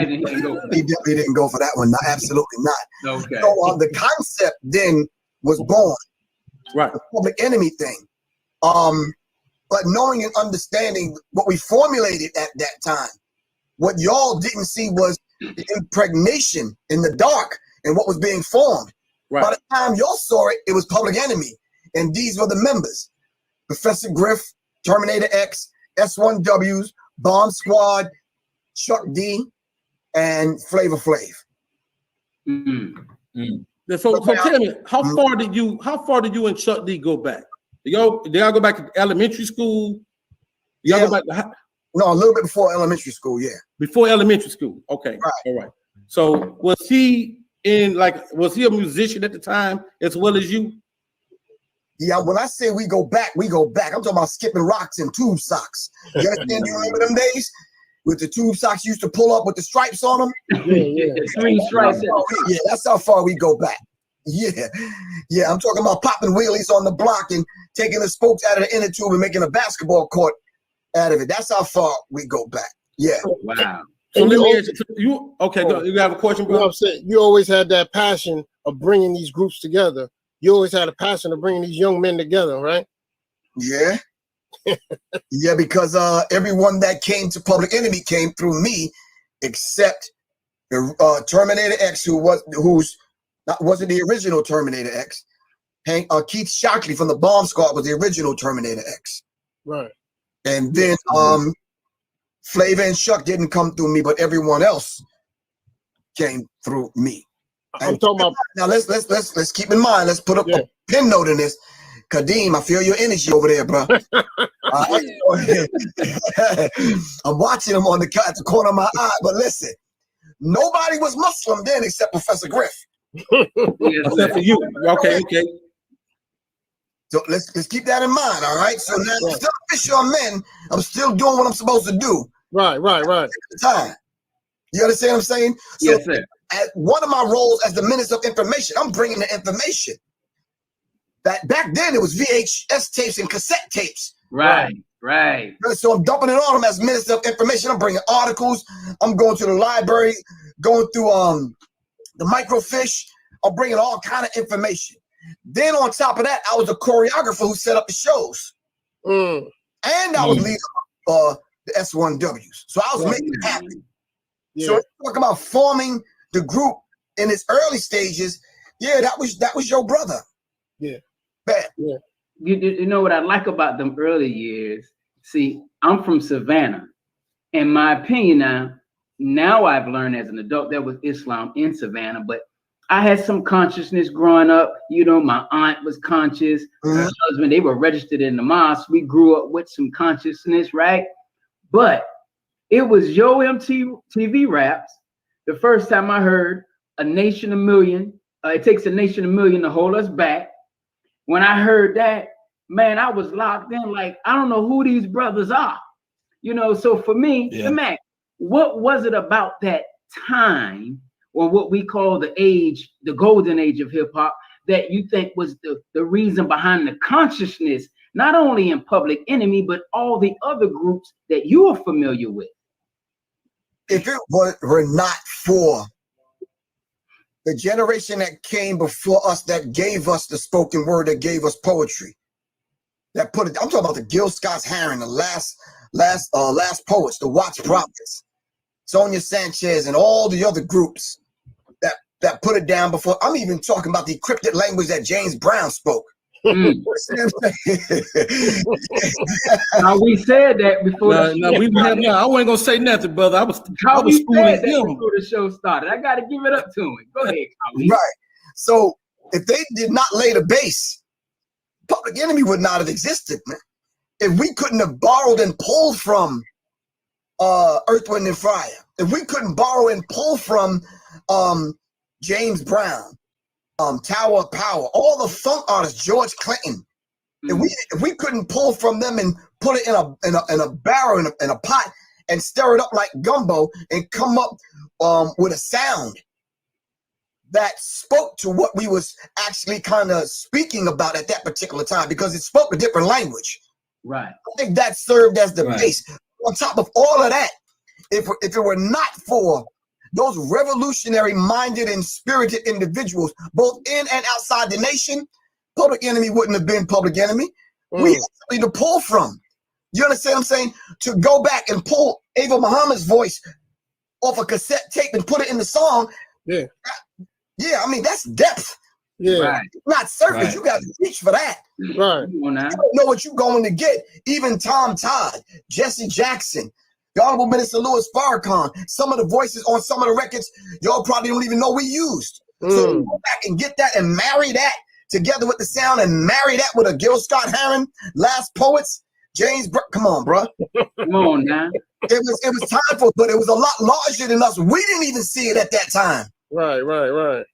He definitely didn't go for that one. No, absolutely not. Okay. So the concept then was born, right? The Public Enemy thing. But knowing and understanding what we formulated at that time, what y'all didn't see was the impregnation in the dark and what was being formed. Right. By the time y'all saw it, it was Public Enemy, and these were the members: Professor Griff, Terminator X, S1Ws, Bomb Squad, Chuck D, and Flavor Flav. So tell me, how far did you and Chuck D go back? Did y'all go back to elementary school? Y'all go back to no, a little bit before elementary school, yeah. Before elementary school. Okay. Right. All right. So was he a musician at the time as well as you? Yeah, when I say we go back, we go back. I'm talking about skipping rocks and tube socks. You understand? You remember them days? With the tube socks used to pull up with the stripes on them? Yeah. 3 stripes. Yeah, that's how far we go back. Yeah. I'm talking about popping wheelies on the block and taking the spokes out of the inner tube and making a basketball court out of it. That's how far we go back. Yeah. Wow. So let me ask you. Okay, go. You have a question, bro? You know what I'm saying? You always had that passion of bringing these groups together. You always had a passion of bringing these young men together, right? Yeah. Yeah, because everyone that came to Public Enemy came through me, except the Terminator X, wasn't the original Terminator X. Keith Shockley from the Bomb Squad was the original Terminator X. Right. And then Flavor and Chuck didn't come through me, but everyone else came through me. I'm talking about now. Let's keep in mind. Let's put up a pin note in this. Kadeem, I feel your energy over there, bro. I'm watching him at the corner of my eye. But listen, nobody was Muslim then except Professor Griff. Except for you. Okay. So let's keep that in mind, all right? So now I'm still official on men. I'm still doing what I'm supposed to do. Right. Time. You understand what I'm saying? So yes, sir. One of my roles as the Minister of Information, I'm bringing the information. Back then it was VHS tapes and cassette tapes. Right. So I'm dumping it on them as Minister of Information. I'm bringing articles. I'm going to the library, going through the microfiche. I'm bringing all kind of information. Then on top of that, I was a choreographer who set up the shows. And I was leading the S1Ws. So I was making it happen. Yeah. So talking about forming the group in its early stages, that was your brother. Yeah. Bad. Yeah. You know what I like about them early years? See, I'm from Savannah. In my opinion now I've learned as an adult there was Islam in Savannah, but I had some consciousness growing up. You know, my aunt was conscious. Her husband, they were registered in the mosque. We grew up with some consciousness, right? But it was Yo MTV Raps. The first time I heard A Nation of Million, it takes a nation of million to hold us back. When I heard that, man, I was locked in like, I don't know who these brothers are. You know, so for me, Mac, what was it about that time, or what we call the age, the golden age of hip hop, that you think was the reason behind the consciousness, not only in Public Enemy, but all the other groups that you are familiar with? If it were not for the generation that came before us, that gave us the spoken word, that gave us poetry, that put it, I'm talking about the Gil Scott-Heron, the last poets, the Watts Prophets, Sonia Sanchez, and all the other groups that put it down before. I'm even talking about the encrypted language that James Brown spoke. Now we said that before. I wasn't gonna say nothing, brother. I was schooling him before the show started. I got to give it up to him. Go ahead, Khalid. Right. So if they did not lay the base, Public Enemy would not have existed, man. If we couldn't have borrowed and pulled from Earth, Wind, and Fire, if we couldn't borrow and pull from James Brown, Tower of Power, all the funk artists, George Clinton, if we couldn't pull from them and put it in a barrel, in a pot, and stir it up like gumbo and come up with a sound that spoke to what we was actually kind of speaking about at that particular time, because it spoke a different language. Right. I think that served as the base. On top of all of that, if it were not for those revolutionary-minded and spirited individuals, both in and outside the nation, Public Enemy wouldn't have been Public Enemy. We had something to pull from. You understand what I'm saying? To go back and pull Ava Muhammad's voice off a cassette tape and put it in the song. Yeah. Yeah, I mean, that's depth. Yeah. Right. Not surface. Right. You got to reach for that. Right. Come on now. You don't know what you're going to get. Even Tom Todd, Jesse Jackson, the Honorable Minister Louis Farrakhan, some of the voices on some of the records, y'all probably don't even know we used. So you go back and get that and marry that together with the sound and marry that with a Gil Scott-Heron, Last Poets, James come on, bro. Come on now. It was time for, but it was a lot larger than us. We didn't even see it at that time. Right.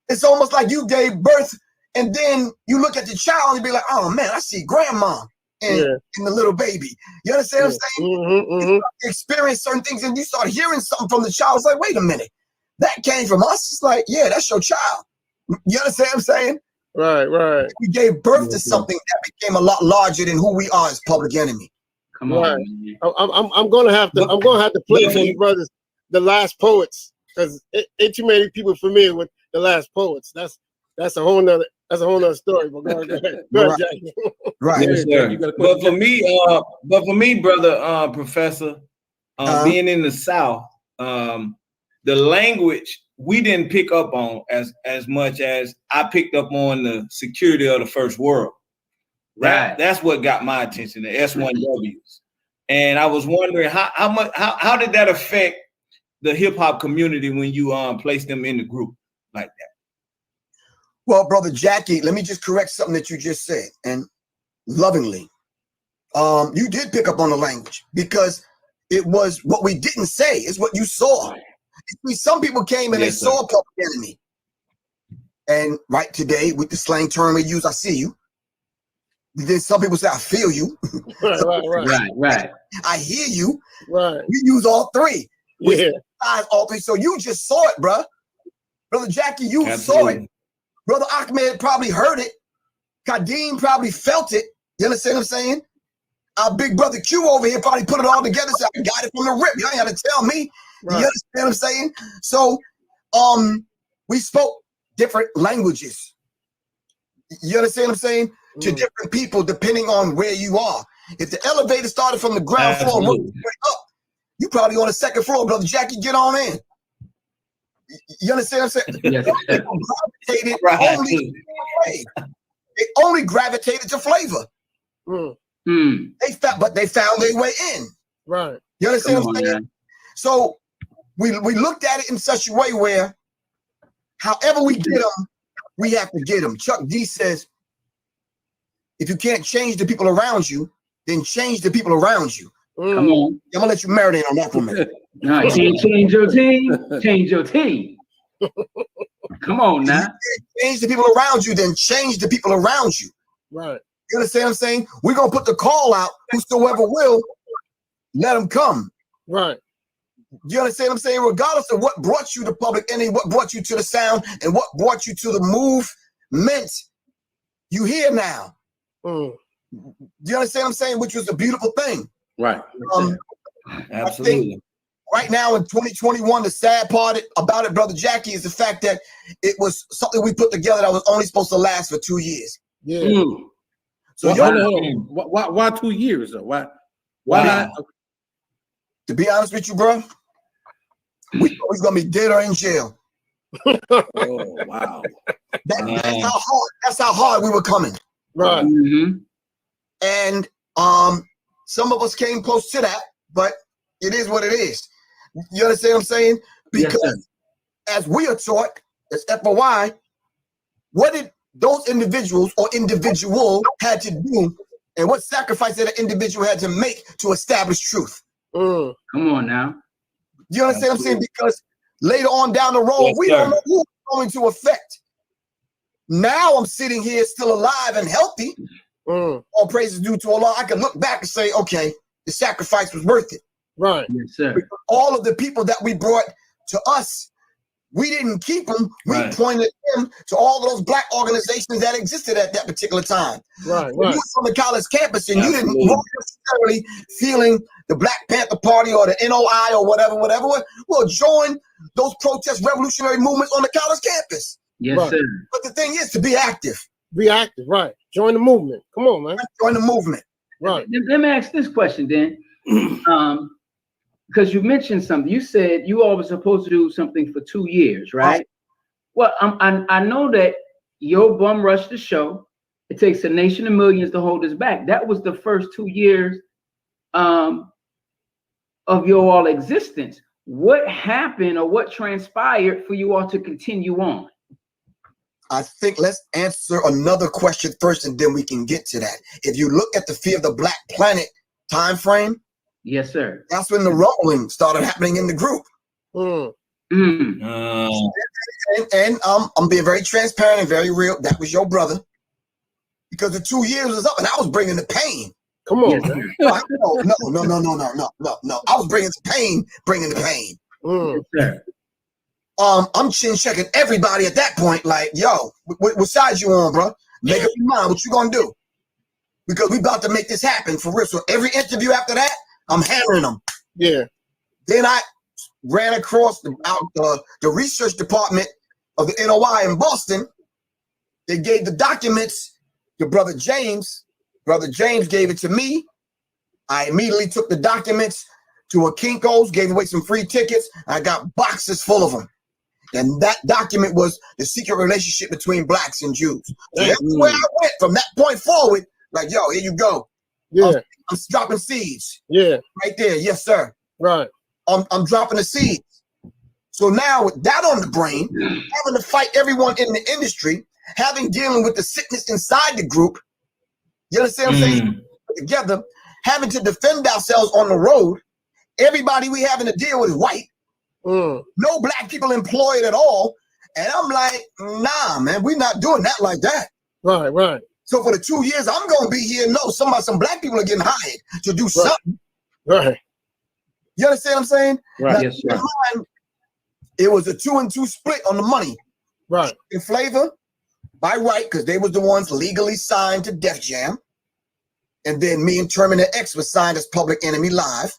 It's almost like you gave birth and then you look at the child and be like, oh man, I see grandma and the little baby. You understand what I'm saying? You experience certain things and you start hearing something from the child. It's like, wait a minute, that came from us. It's like, yeah, that's your child. You understand what I'm saying? Right. We gave birth to something that became a lot larger than who we are as Public Enemy. Come on. Right. Man. I'm gonna have to play for you brothers, The Last Poets, because ain't too many people familiar with The Last Poets. That's a whole nother story. But go ahead, Jackie. Right. Yes, sir. But for me, brother, Professor, being in the South, the language we didn't pick up on as much as I picked up on the security of the first world. Right. That's what got my attention, the S1Ws. And I was wondering how did that affect the hip hop community when you placed them in the group like that? Well, brother Jackie, let me just correct something that you just said, and lovingly. You did pick up on the language because it was what we didn't say, is what you saw. Some people came and they saw Public Enemy. And right today, with the slang term we use, I see you. Then some people say, I feel you. Right. I hear you. Right. We use all three. Yeah. All three. So you just saw it, bro. Brother Jackie, you saw it. Brother Ahmed probably heard it. Kadeem probably felt it. You understand what I'm saying? Our big brother Q over here probably put it all together. So I got it from the rip. You ain't got to tell me. Right. You understand what I'm saying? So we spoke different languages. You understand what I'm saying? To different people, depending on where you are. If the elevator started from the ground floor and went up, you probably on the second floor, brother Jackie, get on in. You understand what I'm saying? Yes. They only gravitated to flavor. They found their way in. Right. You understand what I'm saying? Man. So we looked at it in such a way where however we get them, we have to get them. Chuck D says, if you can't change the people around you, then change the people around you. Come on. I'm gonna let you marinate on that for a minute. No, change your team. Change your team. Come on now. Change the people around you, then change the people around you. Right. You understand what I'm saying? We're gonna put the call out. Whosoever will, let them come. Right. You understand what I'm saying? Regardless of what brought you to Public Enemy, what brought you to the sound, and what brought you to the movement, you here now. Do you understand what I'm saying? Which was a beautiful thing. Right. Absolutely. Right now in 2021, the sad part about it, brother Jackie, is the fact that it was something we put together that was only supposed to last for 2 years. Yeah. So why 2 years though? Why not? To be honest with you, bro, we thought we was gonna be dead or in jail. Oh wow. That's how hard we were coming. Right. And some of us came close to that, but it is what it is. You understand what I'm saying? Because as we are taught, as FOI, what did those individuals or individual had to do, and what sacrifice that an individual had to make to establish truth? Come on now. You understand what I'm saying? Because later on down the road, we don't know who it's going to affect. Now I'm sitting here still alive and healthy. All praises due to Allah. I can look back and say, okay, the sacrifice was worth it. Right. Yes, sir. All of the people that we brought to us We didn't keep them. We Right. pointed them to all those black organizations that existed at that particular time. Right, If you right. was on the college campus and you didn't Absolutely. weren't necessarily feeling the Black Panther Party or the NOI or whatever, well, join those protest revolutionary movements on the college campus. Yes, Right. sir. But the thing is to be active. Be active, right. Join the movement. Come on, man. Join the movement. Right. Let me ask this question then. Because you mentioned something. You said you all were supposed to do something for 2 years, right? Well, I know that your bum rushed the show. It takes a nation of millions to hold us back. That was the first 2 years of your all existence. What happened or what transpired for you all to continue on? I think let's answer another question first, and then we can get to that. If you look at the Fear of the Black Planet time frame, Yes, sir. that's when the rumbling started happening in the group. Mm. Mm. And I'm being very transparent and very real. That was your brother, because the 2 years was up, and I was bringing the pain. Come on, Yes, man. sir. No. I was bringing the pain. Mm. Yes, sir. I'm chin checking everybody at that point. Like, yo, what side you on, bro? Make up your mind. What you gonna do? Because we about to make this happen for real. So every interview after that, I'm hammering them. Yeah. Then I ran across the research department of the NOI in Boston. They gave the documents to Brother James. Brother James gave it to me. I immediately took the documents to a Kinko's, gave away some free tickets. I got boxes full of them. And that document was the secret relationship between blacks and Jews. So that's where I went from that point forward. Like, yo, here you go. Yeah. I'm dropping seeds Yeah. right there. Yes, sir. Right. I'm dropping the seeds. So now with that on the brain, having to fight everyone in the industry, dealing with the sickness inside the group, you understand what I'm saying? Together, having to defend ourselves on the road. Everybody we having to deal with is white. Mm. No black people employed at all. And I'm like, nah, man, we're not doing that like that. Right, right. So for the 2 years I'm gonna be here, no, some black people are getting hired to do something. Right. You understand what I'm saying? Right. Now, Yes, sir. it was a 2-2 split on the money. Right. In Flavor, by right, because they was the ones legally signed to Def Jam. And then me and Terminator X was signed as Public Enemy Live.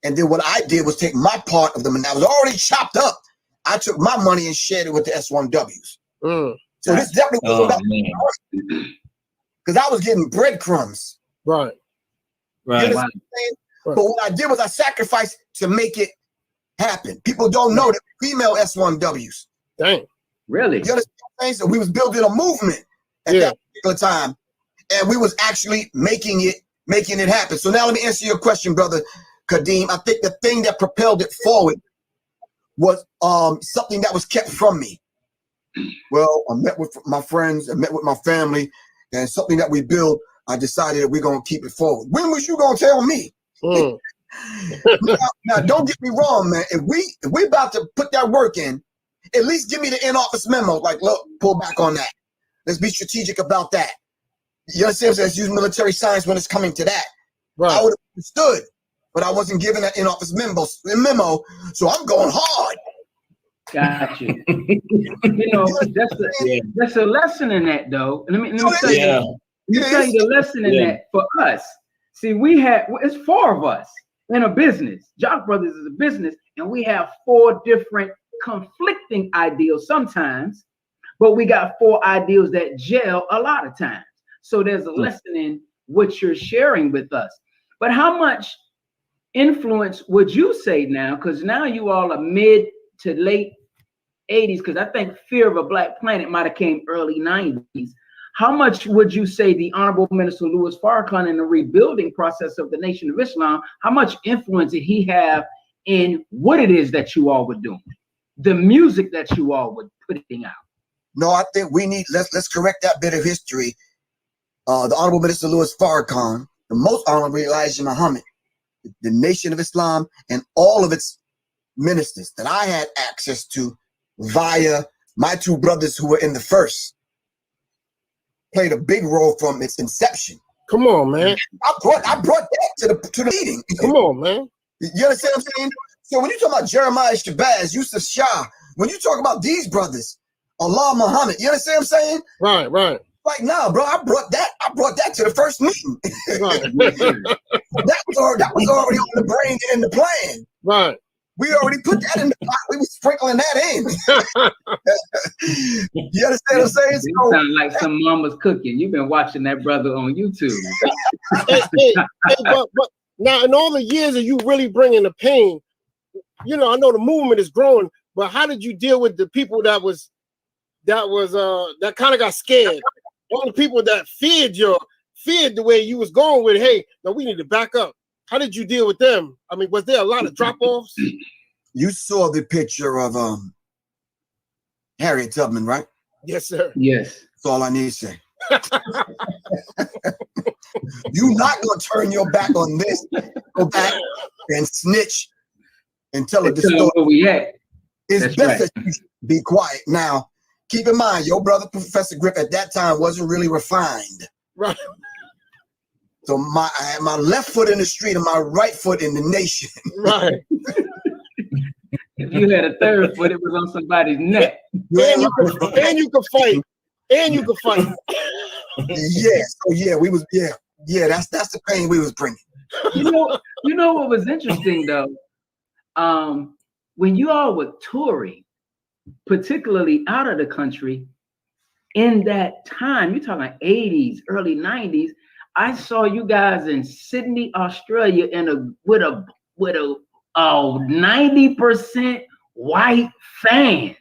And then what I did was take my part of them, and I was already chopped up. I took my money and shared it with the S1Ws. Mm. So this definitely was about because I was getting breadcrumbs. Right. You Right. understand what I'm saying? But what I did was I sacrificed to make it happen. People don't know that female S1Ws. Dang. Really? You understand what I'm saying? So we was building a movement at that particular time, and we was actually making it happen. So now let me answer your question, brother Kadeem. I think the thing that propelled it forward was something that was kept from me. Well, I met with my friends, I met with my family, and something that we built, I decided that we're gonna keep it forward. When was you gonna tell me? Mm. Now, don't get me wrong, man. If we about to put that work in, at least give me the in-office memo. Like, look, pull back on that. Let's be strategic about that. You understand? Let's use military science when it's coming to that. Right. I would have understood, but I wasn't given that in-office memo. So I'm going hard. Got you. You know, that's a lesson in that, though. And let me tell you, let me tell you the lesson in that for us. See, it's 4 of us in a business. JAKQ Brothers is a business, and we have 4 different conflicting ideals sometimes, but we got 4 ideals that gel a lot of times. So there's a lesson in what you're sharing with us. But how much influence would you say now? Because now you all are mid to late 80s, because I think Fear of a Black Planet might have came early 90s. How much would you say the Honorable Minister Louis Farrakhan in the rebuilding process of the Nation of Islam, how much influence did he have in what it is that you all were doing, the music that you all were putting out? No, I think we need, let's correct that bit of history. The Honorable Minister Louis Farrakhan, the Most Honorable Elijah Muhammad, the Nation of Islam, and all of its ministers that I had access to via my 2 brothers who were in the first, played a big role from its inception. Come on, man. I brought that to the meeting. Come on, man. You understand what I'm saying? So when you talk about Jeremiah Shabazz, Yusuf Shah, when you talk about these brothers, Allah Muhammad, you understand what I'm saying? Right, right. Like, nah, bro, I brought that to the first meeting. Right. that was already on the brain and in the plan. Right. We already put that in the pot. We were sprinkling that in. You understand what I'm saying? You sound like some mama's cooking. You've been watching that brother on YouTube. hey, but now in all the years of you really bringing the pain, you know, I know the movement is growing, but how did you deal with the people that kind of got scared? All the people that feared the way you was going with, hey, no, we need to back up. How did you deal with them? I mean, was there a lot of drop-offs? You saw the picture of Harriet Tubman, right? Yes, sir. Yes. That's all I need to say. You're not gonna turn your back on this, go back and snitch and tell a story. Where we at. It's That's best right. that you be quiet. Now, keep in mind, your brother, Professor Griff, at that time wasn't really refined. Right. So I had my left foot in the street and my right foot in the nation. Right. If you had a third foot, it was on somebody's neck. And you could fight. And you could fight. Yeah. So yeah, we was that's the pain we was bringing. You know what was interesting though? When you all were touring, particularly out of the country, in that time, you're talking 80s, early 90s. I saw you guys in Sydney, Australia, with a 90% white fans.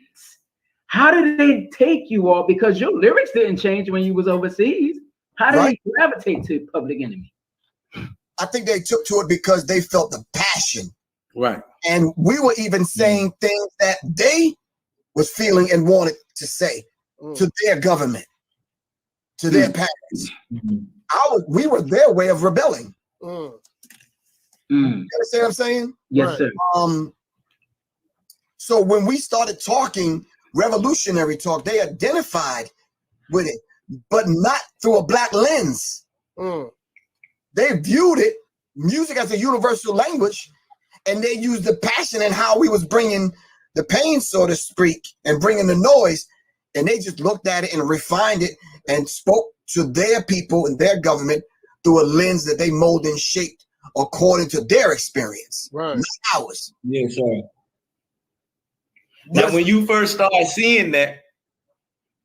How did they take you all? Because your lyrics didn't change when you was overseas. How did they gravitate to Public Enemy? I think they took to it because they felt the passion. Right. And we were even saying things that they was feeling and wanted to say to their government, to their parents. We were their way of rebelling. You understand what I'm saying? Yes, sir. So when we started talking revolutionary talk, they identified with it, but not through a black lens. They viewed it, music as a universal language, and they used the passion and how we was bringing the pain, so to speak, and bringing the noise, and they just looked at it and refined it and spoke to their people and their government through a lens that they molded and shaped according to their experience, right? Not ours. Yes, sir. Now, when you first started seeing that,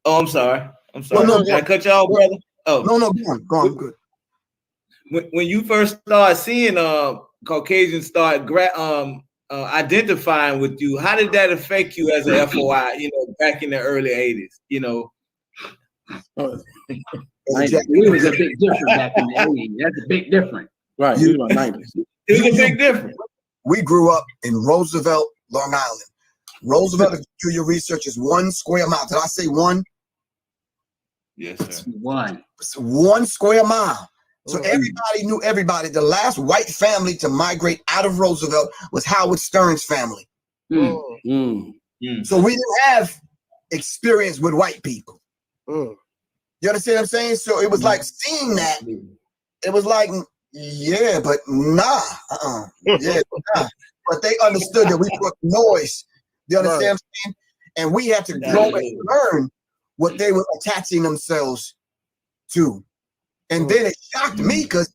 I'm sorry. Did I cut you off, brother? Oh no, go on, good. When you first started seeing Caucasians start identifying with you, how did that affect you as a FOI? You know, back in the early '80s. You know, it was a big difference back in the '80s. That's a big difference. Right. It was a big difference. We grew up in Roosevelt, Long Island. Roosevelt, if you do your research, is 1 square mile. Did I say 1? Yes, sir. It's 1 square mile. So everybody knew everybody. The last white family to migrate out of Roosevelt was Howard Stern's family. So we didn't have experience with white people. You understand what I'm saying? So it was like seeing that. It was like, yeah, but nah. But they understood that we brought noise. You understand what I'm saying? And we had to grow and learn what they were attaching themselves to. And then it shocked me because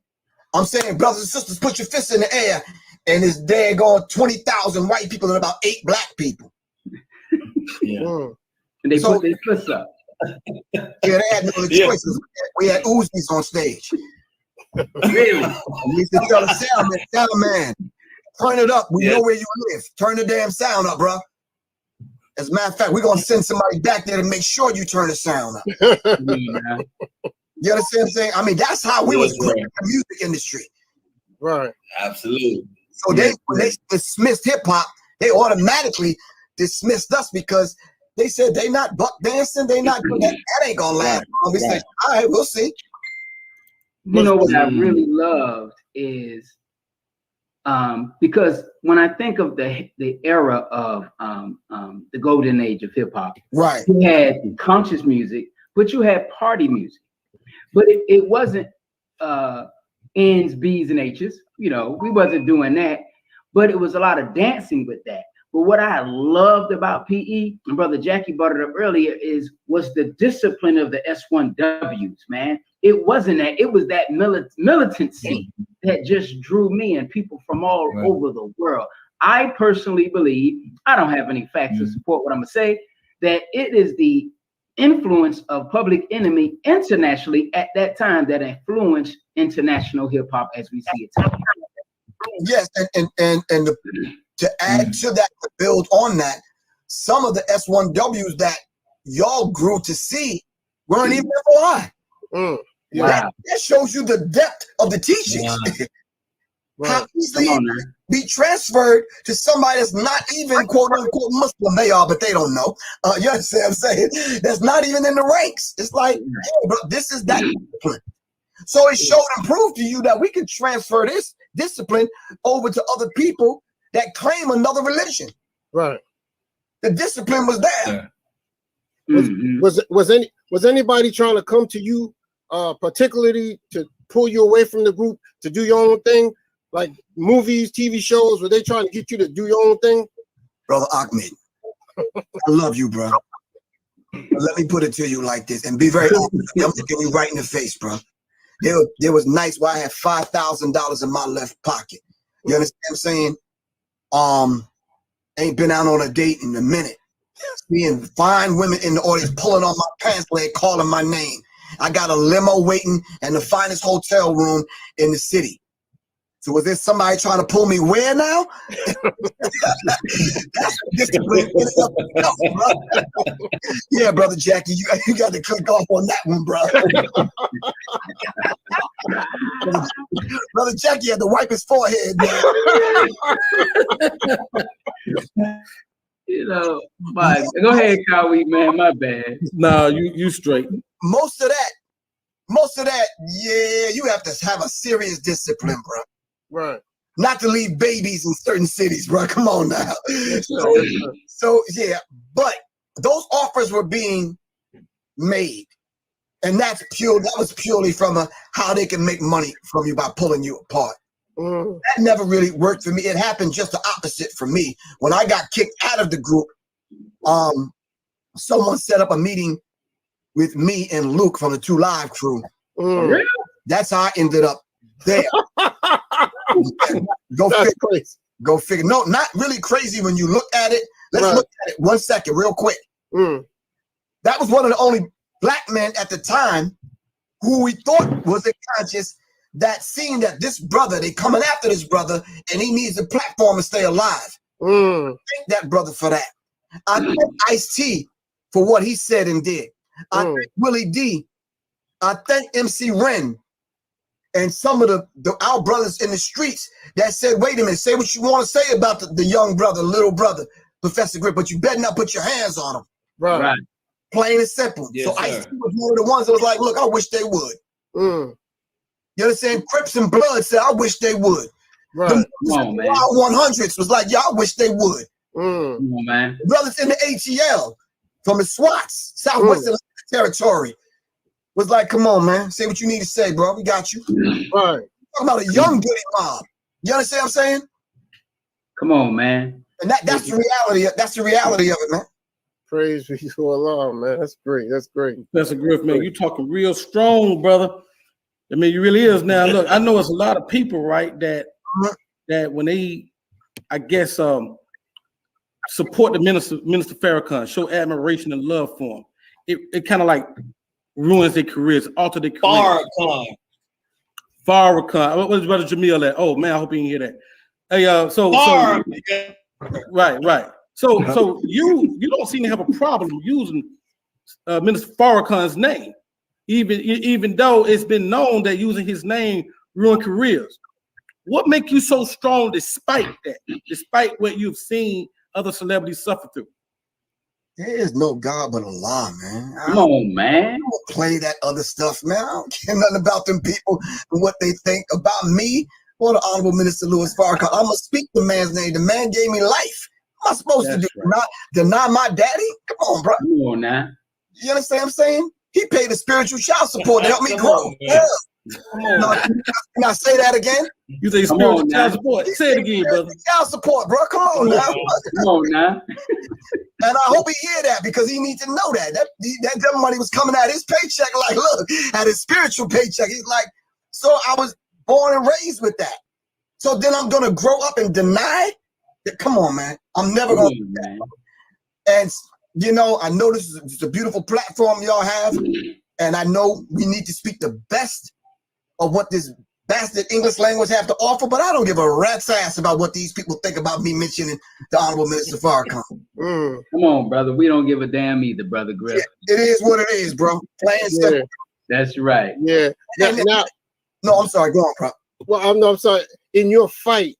I'm saying, brothers and sisters, put your fists in the air. And it's there going 20,000 white people and about 8 black people. And they put their fists up. Yeah, they had no other choices. We had Uzis on stage. Really? We used to tell the sound man, turn it up. We know where you live. Turn the damn sound up, bro. As a matter of fact, we're going to send somebody back there to make sure you turn the sound up. You understand what I'm saying? I mean, that's how we was put in the music industry. Right. Absolutely. So when they dismissed hip hop, they automatically dismissed us because they said they not buck dancing, they not good. That ain't gonna last. We said, all right, we'll see. You know what I really loved is because when I think of the era of the golden age of hip hop, right? You had conscious music, but you had party music. But it wasn't N's, B's, and H's. You know, we wasn't doing that. But it was a lot of dancing with that. But what I loved about PE, and Brother Jackie brought it up earlier, was the discipline of the S1Ws, man. It wasn't that, it was that militancy that just drew me and people from all over the world. I personally believe, I don't have any facts to support what I'm gonna say, that it is the influence of Public Enemy internationally at that time that influenced international hip hop as we see it today. Yes, and to add to that, to build on that, some of the S1Ws that y'all grew to see weren't even FOI. That shows you the depth of the teachings. How easily be transferred to somebody that's not even quote unquote Muslim. They are, but they don't know. You understand what I'm saying? That's not even in the ranks. It's like, hey, bro, this is that discipline. So it showed and proved to you that we can transfer this discipline over to other people that claim another religion. Right. The discipline was there. Was anybody trying to come to you, particularly to pull you away from the group to do your own thing, like movies, TV shows? Were they trying to get you to do your own thing? Brother Ahmed, I love you, bro. Let me put it to you like this, and be very honest. I'm looking you right in the face, bro. There was nights where I had $5,000 in my left pocket. You understand what I'm saying? Ain't been out on a date in a minute. Seeing fine women in the audience pulling on my pants leg, calling my name. I got a limo waiting in the finest hotel room in the city. So was there somebody trying to pull me where now? That's discipline. Yeah, Brother Jackie, you got to click off on that one, bro. Brother Jackie had to wipe his forehead, man. You know, go ahead, Kawhi, man. My bad. No, you straight. Most of that, yeah, you have to have a serious discipline, bro. Right. Not to leave babies in certain cities, bro. Come on now. So yeah, but those offers were being made, and that was purely from how they can make money from you by pulling you apart. That never really worked for me. It happened just the opposite for me. When I got kicked out of the group, someone set up a meeting with me and Luke from the 2 Live crew. Really? That's how I ended up there. Go figure. No, not really crazy when you look at it. Let's look at it 1 second, real quick. That was one of the only black men at the time who we thought was conscious, that seeing that this brother, they coming after this brother, and he needs a platform to stay alive. Thank that brother for that. I thank Ice-T for what he said and did. I thank Willie D. I thank MC Ren and some of our brothers in the streets that said, wait a minute, say what you want to say about the young brother, little brother, Professor Griff, but you better not put your hands on him. Right. Plain and simple. Yes, so Ice-T was one of the ones that was like, look, I wish they would. You understand? Crips and Blood said, I wish they would. Right. The 100s was like, yeah, I wish they would. Come on, man. Brothers in the ATL from the SWATs, Southwestern Territory, was like, come on, man. Say what you need to say, bro. We got you. Right. Talking about a young Goody mob. You understand what I'm saying? Come on, man. And that's the reality. That's the reality of it, man. Praise be to Allah, man. That's great. That's great. Professor Griff, man, you talking real strong, brother. I mean, you really is. Now, look, I know it's a lot of people, right, that when they, I guess, support the Minister Farrakhan, show admiration and love for him, it kind of like ruins their careers, alter their careers. Farrakhan. What was Brother Jamil at? Oh man, I hope you didn't hear that. Hey, right. So you don't seem to have a problem using Minister Farrakhan's name, even though it's been known that using his name ruin careers. What makes you so strong despite that? Despite what you've seen other celebrities suffer through? There is no God but Allah, man. Come on, man. I don't play that other stuff, man. I don't care nothing about them people and what they think about me or the Honorable Minister Louis Farrakhan. I'm going to speak the man's name. The man gave me life. What am I supposed to do? Right. Not deny my daddy? Come on, bro. Come on, now. You understand what I'm saying? He paid the spiritual child support to help me grow. Can I say that again? You say spiritual child support. Say it again, brother. Child support, bro. Come on now. Come on now. And I hope he hear that because he needs to know that money was coming out of his paycheck. Like, look, at his spiritual paycheck. He's like, so I was born and raised with that. So then I'm gonna grow up and deny that. Come on, man. I'm never gonna do that. And you know, I know this is a beautiful platform y'all have, and I know we need to speak the best of what this bastard English language have to offer, but I don't give a rat's ass about what these people think about me mentioning the Honorable Minister Farrakhan. Come on, brother. We don't give a damn either, brother Griff. Yeah, it is what it is, bro. Plain simple. That's right. Yeah. Now, no, I'm sorry. Go on, bro. Well, I'm sorry. In your fight,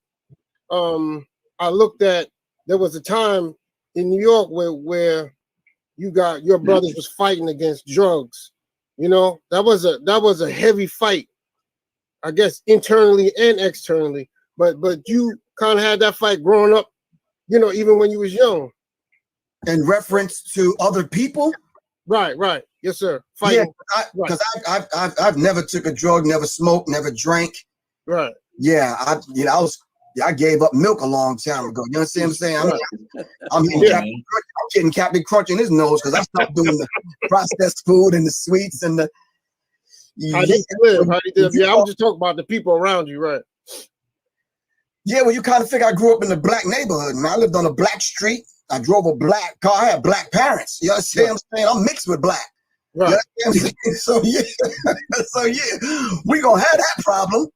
I looked at, there was a time in New York where you got your brothers was fighting against drugs. You know, that was a heavy fight, I guess, internally and externally. But you kind of had that fight growing up, you know, even when you was young. In reference to other people? Right. Yes, sir. Fighting. Yeah, because I've never took a drug, never smoked, never drank. Right. Yeah, I gave up milk a long time ago. You know what I'm saying? I'm getting Captain Crunch in his nose because I stopped doing the processed food and the sweets and the. How did you live? Yeah, I was just talking about the people around you, right? Yeah, well, you kind of figure I grew up in a black neighborhood, and I lived on a black street. I drove a black car. I had black parents. You understand what I'm saying? I'm mixed with black. Right. So yeah, we gonna have that problem.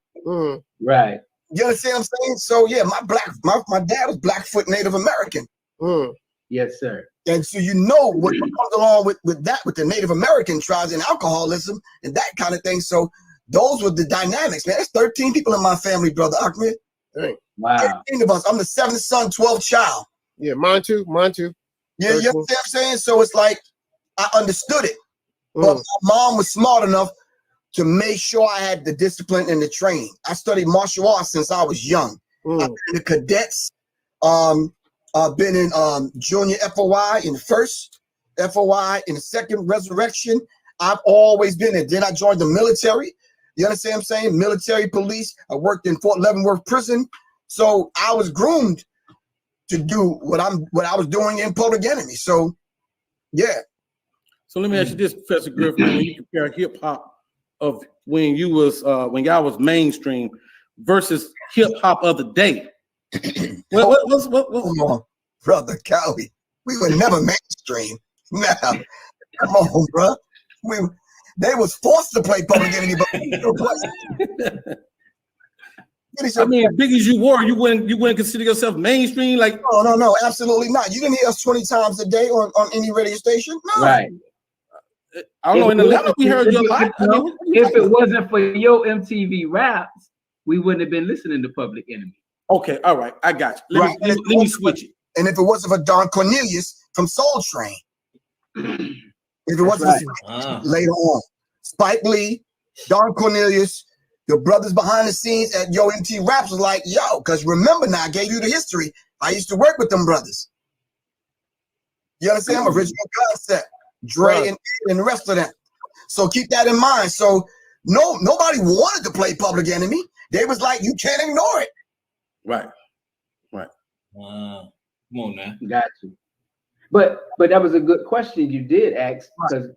Right. You understand what I'm saying? So yeah, my dad was Blackfoot Native American. Yes, sir. And so you know what comes along with the Native American tribes and alcoholism and that kind of thing. So those were the dynamics, man. There's 13 people in my family, brother Ahmed. Wow. 13 of us. I'm the 7th son, 12th child. Yeah, mine too. Yeah, you know what I'm saying? So it's like I understood it. But my mom was smart enough to make sure I had the discipline and the training. I studied martial arts since I was young. I've been in the cadets. I've been in junior FOI, in the first FOI, in the second resurrection. I've always been there. Then I joined the military. You understand what I'm saying? Military police. I worked in Fort Leavenworth prison. So I was groomed to do what I was doing in Public Enemy. So yeah. So let me ask you this, Professor Griff, when you compare hip hop of when you was when y'all was mainstream versus hip hop of the day. What? Come on, brother Cowie. We were never mainstream. Now, come on, bro. They was forced to play Public Enemy, but we still play. I mean, as big as you were, you wouldn't consider yourself mainstream, like no, absolutely not. You didn't hear us 20 times a day on any radio station, no. Right. I don't know. In Atlanta, we heard you a lot. If it wasn't for your MTV raps, we wouldn't have been listening to Public Enemy. Okay, all right, I got you. Let me switch it. And if it wasn't for Don Cornelius from Soul Train, if it wasn't for later on, Spike Lee, Don Cornelius, the brothers behind the scenes at Yo MT Raps was like, yo, because remember now, I gave you the history. I used to work with them brothers. You understand? Original concept. Dre and the rest of them. So keep that in mind. So nobody wanted to play Public Enemy. They was like, you can't ignore it. Right. Wow. Come on now. Got you. But that was a good question you did ask, because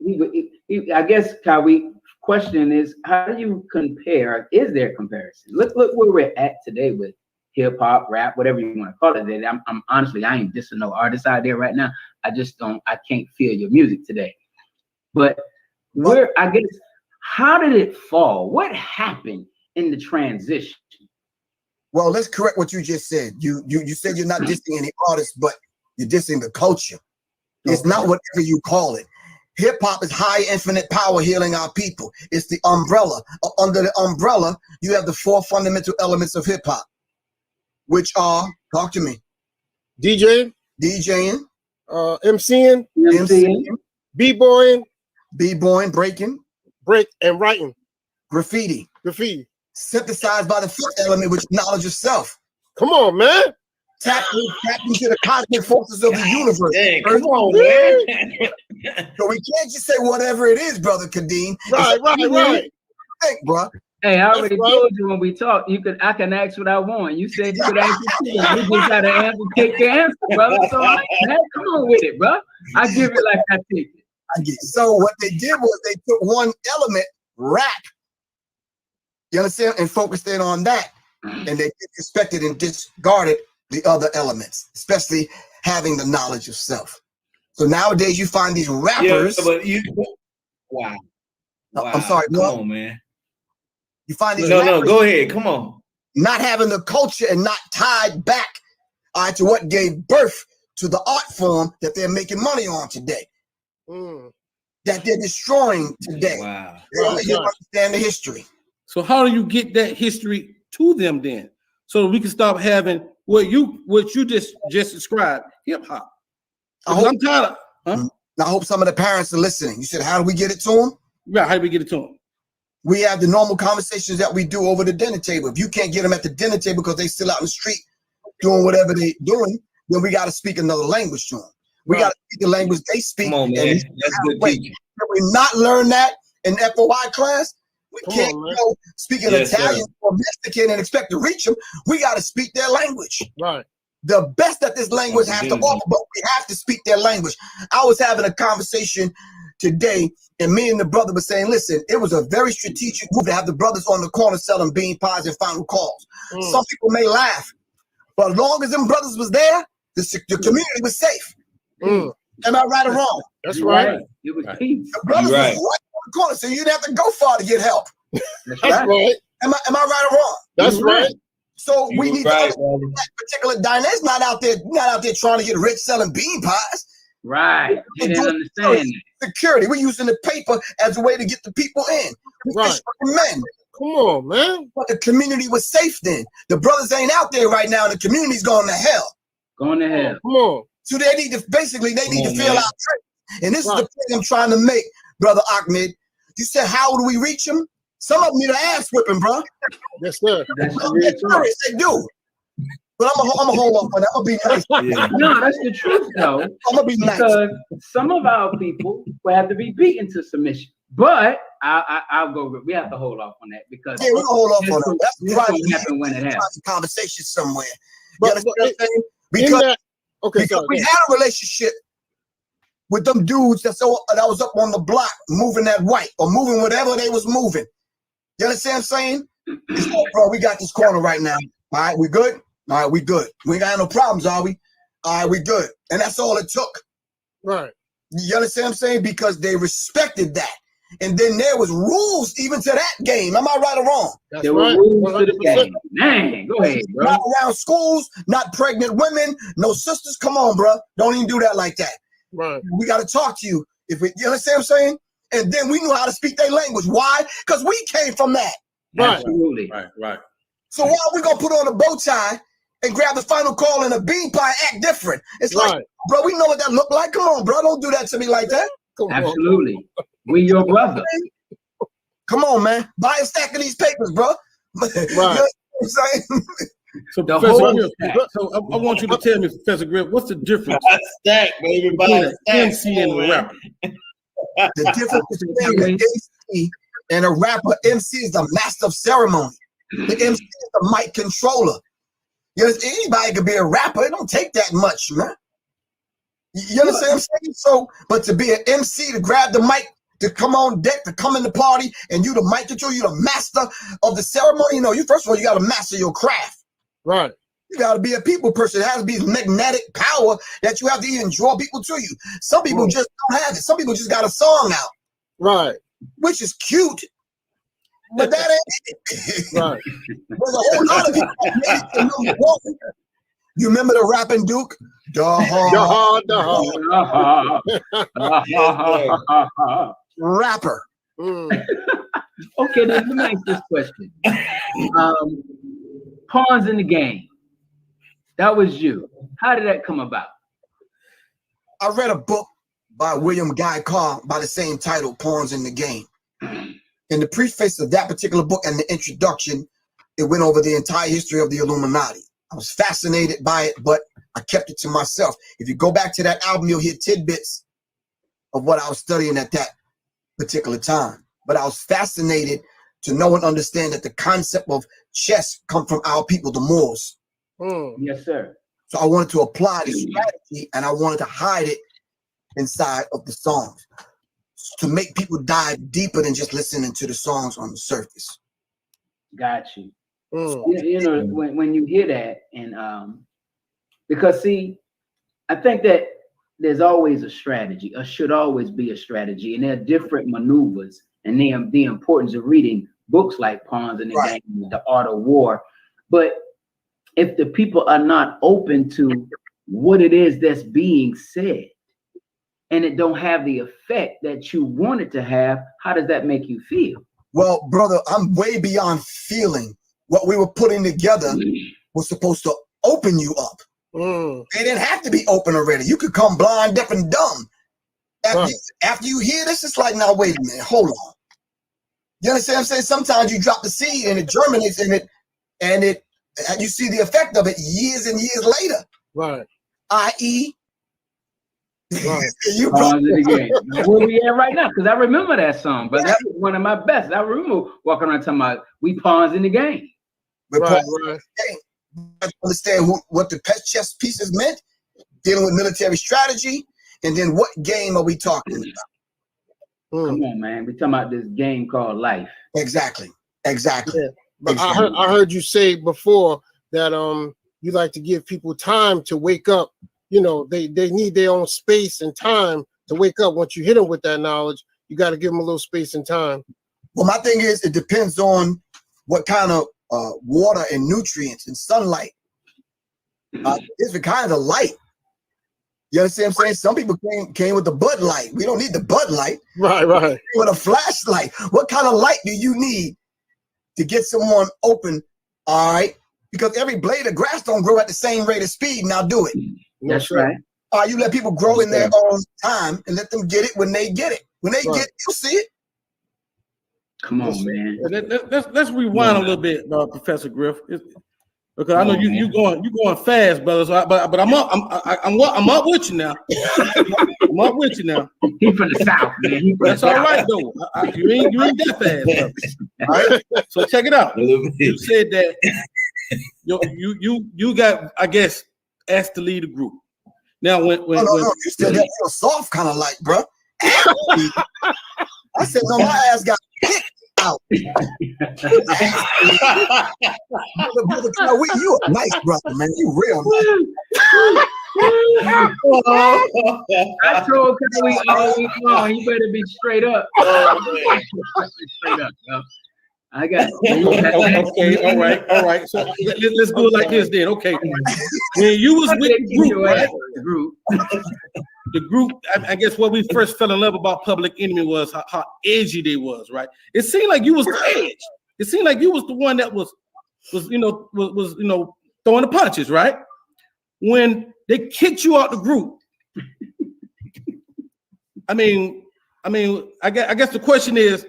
I guess Kawhi question is, how do you compare? Is there a comparison? Look where we're at today with hip hop, rap, whatever you want to call it. I'm honestly, I ain't dissing no artists out there right now. I can't feel your music today. But I guess, how did it fall? What happened in the transition? Well, let's correct what you just said. You said you're not dissing any artists, but you're dissing the culture. It's not whatever you call it. Hip hop is high infinite power healing our people. It's the umbrella. Under the umbrella, you have the 4 fundamental elements of hip hop, which are, talk to me. DJing, MCing, B-boying, break and writing, graffiti, synthesized by the 5th element, which is knowledge of self. Come on, man. Tap into the cosmic forces of the universe. Dang, come on, man. So we can't just say whatever it is, brother Kadeem. Right. Think, bro. Hey, I already right. told you when we talked, I can ask what I want. You said you could ask it too. You just had to answer, take the answer, brother. So come on with it, bro. I give it like I take it. I get it. So what they did was they took one element, rap, you understand, and focused in on that. And they disrespected and discarded the other elements, especially having the knowledge of self. So nowadays you find these rappers. Yeah, but wow. No, I'm sorry, come on, man. You find these no, go ahead. Come on. Not having the culture and not tied back to what gave birth to the art form that they're making money on today. That they're destroying today. Wow. They don't even understand the history. So how do you get that history to them then? So we can stop having what you just described, hip hop. I'm tired of, I hope some of the parents are listening. You said, how do we get it to them? Right, how do we get it to them? We have the normal conversations that we do over the dinner table. If you can't get them at the dinner table because they still out in the street doing whatever they're doing, then we got to speak another language to them. We got to speak the language they speak. Come on, man. That's good teaching. Can we not learn that in FOI class? We can't go speaking Italian or Mexican and expect to reach them. We got to speak their language. Right. The best that this language has to offer, but we have to speak their language. I was having a conversation today, and me and the brother were saying, listen, it was a very strategic move to have the brothers on the corner selling bean pies and final calls. Some people may laugh, but as long as them brothers was there, the community was safe. Am I right or wrong? That's right. It was peace. The brothers was right on the corner, so you didn't have to go far to get help. That's right. Am I right or wrong? That's right. So we need to understand that particular dynamic. Not out there trying to get rich selling bean pies. Right. They didn't understand security. We're using the paper as a way to get the people in. Right. Men. Come on, man. But the community was safe then. The brothers ain't out there right now, and the community's going to hell. Going to hell. Come on. So they need to feel our trick. And this is the point I'm trying to make, Brother Ahmed. You said, how do we reach them? Some of them need an ass whipping, bro. Yes, sir. They do. But I'm gonna hold on for that. I'm gonna be nice. No, that's the truth, though. I'm gonna be nice. Because some of our people will have to be beaten to submission. But I'll go. We have to hold off on that because we're gonna hold off on that. That's probably happen when it happens. Conversation somewhere. But because sorry, we had a relationship with them dudes that was up on the block moving that white or moving whatever they was moving. You understand what I'm saying? It's like, bro, we got this corner right now. All right, we good? All right, we good. We ain't got no problems, are we? All right, we good. And that's all it took. Right. You understand what I'm saying? Because they respected that. And then there was rules even to that game. Am I right or wrong? There were rules to the game. Man, go ahead, bro. Not around schools, not pregnant women, no sisters. Come on, bro. Don't even do that like that. Right. We got to talk to you. You understand what I'm saying? And then we knew how to speak their language. Why? Because we came from that. Right. Absolutely. Right. So why are we going to put on a bow tie and grab the final call and a bean pie and act different? It's like, bro, we know what that look like. Come on, bro. Don't do that to me like that. Absolutely. We your brother. Come on, man. Buy a stack of these papers, bro. Right. You know what I'm saying? So, Professor Griff, I want you to tell me, Professor Griff, what's the difference between an MC and a rapper? The difference between an MC and a rapper, MC is the master of ceremony. The MC is the mic controller. You know, anybody could be a rapper. It don't take that much, man. You understand what I'm saying? So, but to be an MC, to grab the mic, to come on deck, to come in the party, and you the mic controller, you the master of the ceremony. You know, first of all, you got to master your craft. Right. You got to be a people person. It has to be magnetic power that you have to even draw people to you. Some people just don't have it. Some people just got a song out. Right. Which is cute, but that ain't it. Right. There's a whole lot of people that made it to number one. You remember the rapping Duke? Rapper. Okay, then let me ask this question. Pawns in the game. That was you. How did that come about? I read a book by William Guy Carr by the same title, Pawns in the Game. In the preface of that particular book and the introduction, it went over the entire history of the Illuminati. I was fascinated by it, but I kept it to myself. If you go back to that album, you'll hear tidbits of what I was studying at that particular time. But I was fascinated to know and understand that the concept of chess come from our people, the Moors. Yes, sir. So I wanted to apply this strategy, and I wanted to hide it inside of the songs to make people dive deeper than just listening to the songs on the surface. Got you. You know, when you hear that, and because see, I think that there's always a strategy, or should always be a strategy, and there are different maneuvers, and the importance of reading books like Pawns in the Game, The Art of War. But if the people are not open to what it is that's being said, and it don't have the effect that you want it to have, how does that make you feel? Well, brother, I'm way beyond feeling. What we were putting together was supposed to open you up. They didn't have to be open already. You could come blind, deaf, and dumb. After you hear this, it's like, now wait a minute, hold on. You understand what I'm saying? Sometimes you drop the seed and it germinates in it, and you see the effect of it years and years later. Right. I.e., you Pawns in the Game. Where we at right now? Because I remember that song, but that was one of my best. I remember walking around talking about we Pawns in the Game. Right. Understand what the chess pieces meant, dealing with military strategy, and then what game are we talking about? Come on, man. We're talking about this game called life. Exactly. Yeah. But I heard you say before that you like to give people time to wake up. You know, they need their own space and time to wake up. Once you hit them with that knowledge, you got to give them a little space and time. Well, my thing is, it depends on what kind of water and nutrients and sunlight. It's the kind of the light. You understand what I'm saying? Some people came with the Bud Light. We don't need the Bud Light. Right. With a flashlight. What kind of light do you need to get someone open? All right. Because every blade of grass don't grow at the same rate of speed. Now do it. That's right. All right, you let people grow in their own time and let them get it when they get it. When they get it, you'll see it. Come on, man. Let's rewind a little bit, Professor Griff, because I know you going fast, brother. So but I'm up with you now. I'm up with you now. He from the South, man. That's all right though. You ain't that fast, brother. All right. So check it out. You said that you got, I guess, asked to lead a group. Now when you still got a soft kind of light, bro. I said no, my ass got kicked out. brother, you a nice brother, man. You real nice. I told Kelly all week long, you better be straight up. Straight up, yo. I got okay, all right. So let's do it like this then. Okay. When you was with the group, the group, I guess what we first fell in love about Public Enemy was how edgy they was, right? It seemed like you was the edge. It seemed like you was the one that was throwing the punches, right? When they kicked you out the group, I guess the question is,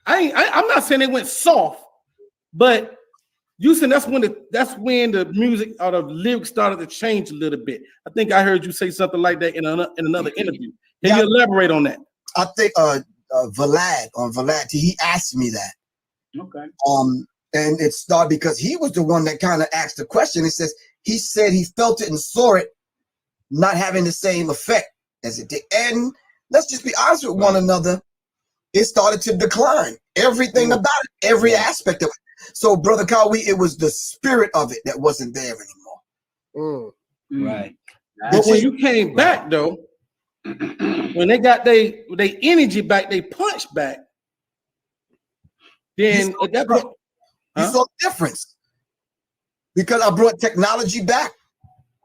I'm not saying they went soft, but you said that's when the music or the lyrics started to change a little bit. I think I heard you say something like that in another interview. Can you elaborate on that? I think Vlad, he asked me that. Okay. And it started because he was the one that kind of asked the question. He said he felt it and saw it not having the same effect as it did. And let's just be honest with one another. It started to decline. Everything about it, every aspect of it. So, Brother Kawi, it was the spirit of it that wasn't there anymore. Right. But when you came back, though, when they got their energy back, they punched back, then at that point, you saw the difference. Because I brought technology back.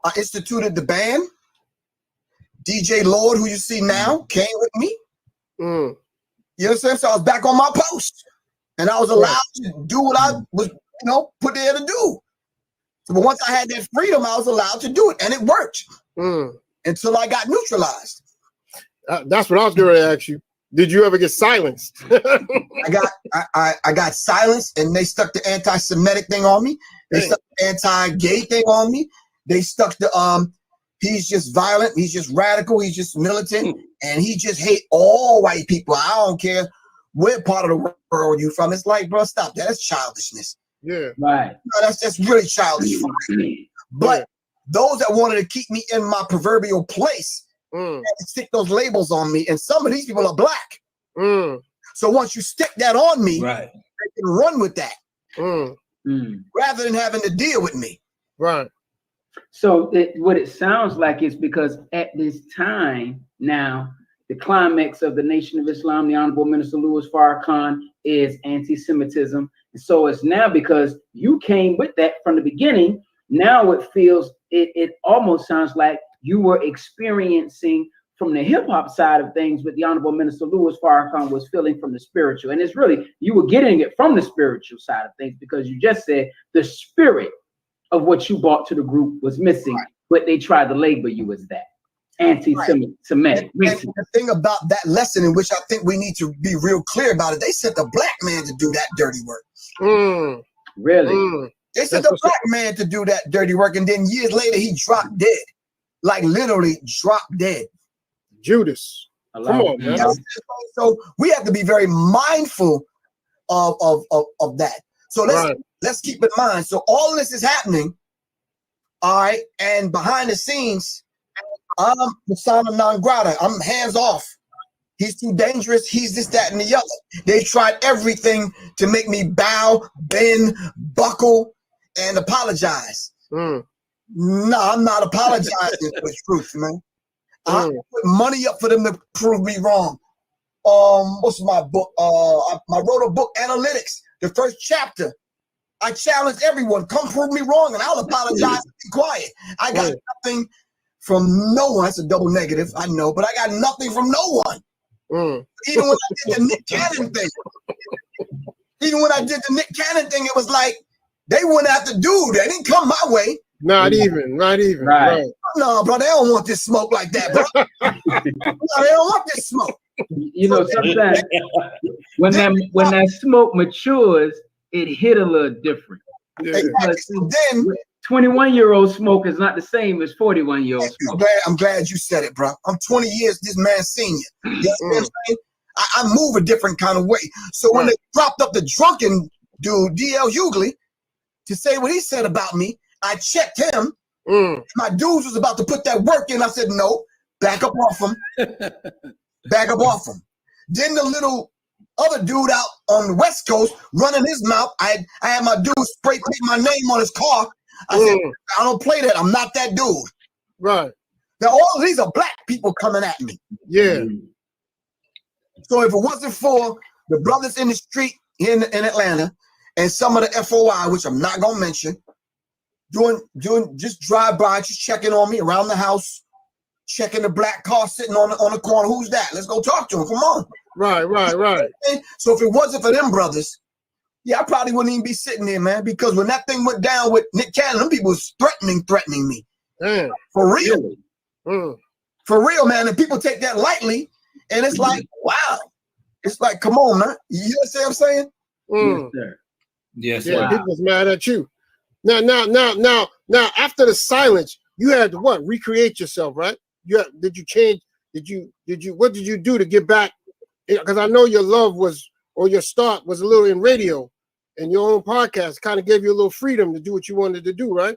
I instituted the band. DJ Lord, who you see now, came with me. You understand? So I was back on my post, and I was allowed to do what I was, put there to do. So, but once I had that freedom, I was allowed to do it, and it worked until I got neutralized. That's what I was going to ask you. Did you ever get silenced? I got silenced, and they stuck the anti-Semitic thing on me. They stuck the anti-gay thing on me. They stuck the he's just violent, he's just radical, he's just militant, and he just hate all white people. I don't care what part of the world you from. It's like, bro, stop that. That's childishness. Yeah. Right. No, that's really childish. But those that wanted to keep me in my proverbial place and stick those labels on me, and some of these people are black. So once you stick that on me, Right. they can run with that rather than having to deal with me. Right. So what it sounds like is because at this time now, the climax of the Nation of Islam, the Honorable Minister Louis Farrakhan, is anti-Semitism. And so it's now because you came with that from the beginning. Now it feels, it almost sounds like you were experiencing from the hip hop side of things, but the Honorable Minister Louis Farrakhan was feeling from the spiritual. And it's really, you were getting it from the spiritual side of things, because you just said the spirit of what you brought to the group was missing, but they tried to label you as that anti-Semitic. And the thing about that lesson, in which I think we need to be real clear about it, they sent the black man to do that dirty work. Really? They sent the black man to do that dirty work, and then years later he dropped dead, like literally dropped dead. Judas. Come on, man. So we have to be very mindful of that. So let's keep in mind. So all this is happening, all right, and behind the scenes, I'm persona non grata. I'm hands off. He's too dangerous. He's this, that, and the other. They tried everything to make me bow, bend, buckle, and apologize. No, I'm not apologizing for the truth, man. I put money up for them to prove me wrong. What's my book? I wrote a book, Analytics, the first chapter. I challenge everyone, come prove me wrong, and I'll apologize and be quiet. I got nothing from no one. That's a double negative, I know, but I got nothing from no one. Even when I did the Nick Cannon thing, it was like they went after dude. They didn't come my way. Not even. Right. No, bro, they don't want this smoke like that, bro. No, they don't want this smoke. You know, sometimes when that smoke matures, it hit a little different. Exactly. So then 21-year-old smoke is not the same as 41-year-old smoke. I'm glad you said it, bro. I'm 20 years this man senior. You know what I'm saying? I move a different kind of way. So when they propped up the drunken dude, D.L. Hughley, to say what he said about me, I checked him. My dudes was about to put that work in. I said, no, back up off him. Back up off him. Then the little other dude out on the West Coast running his mouth. I had my dude spray paint my name on his car. I said, I don't play that. I'm not that dude. Right. Now all of these are black people coming at me. Yeah. So if it wasn't for the brothers in the street in Atlanta and some of the FOI, which I'm not gonna mention, doing just drive by, just checking on me around the house, checking the black car sitting on the corner. Who's that? Let's go talk to him. Come on. Right. So if it wasn't for them brothers, I probably wouldn't even be sitting there, man. Because when that thing went down with Nick Cannon, them people was threatening me. Damn. For real. For real, man. And people take that lightly, and it's like, wow. It's like, come on, man. You understand what I'm saying? Yes, sir. Yes, Yeah, sir. people was mad at you. Now, after the silence, you had to what? Recreate yourself, right? Did you change? What did you do to get back? Because I know your love was, or your start was a little in radio, and your own podcast kind of gave you a little freedom to do what you wanted to do, right?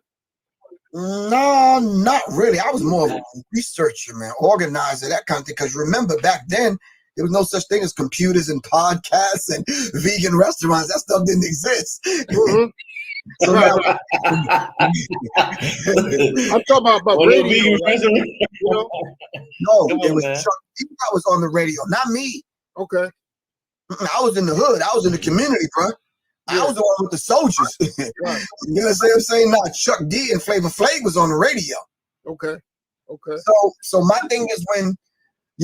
No, not really. I was more of a researcher, man, organizer, that kind of thing. Because remember, back then, there was no such thing as computers and podcasts and vegan restaurants. That stuff didn't exist. So I'm talking about radio. Right? You know? No, it was Chuck D that was on the radio, not me. Okay. I was in the hood. I was in the community, bro. I was the one with the soldiers. Right. You know what I'm saying? Now Chuck D and Flavor Flav was on the radio. Okay. So my thing is when,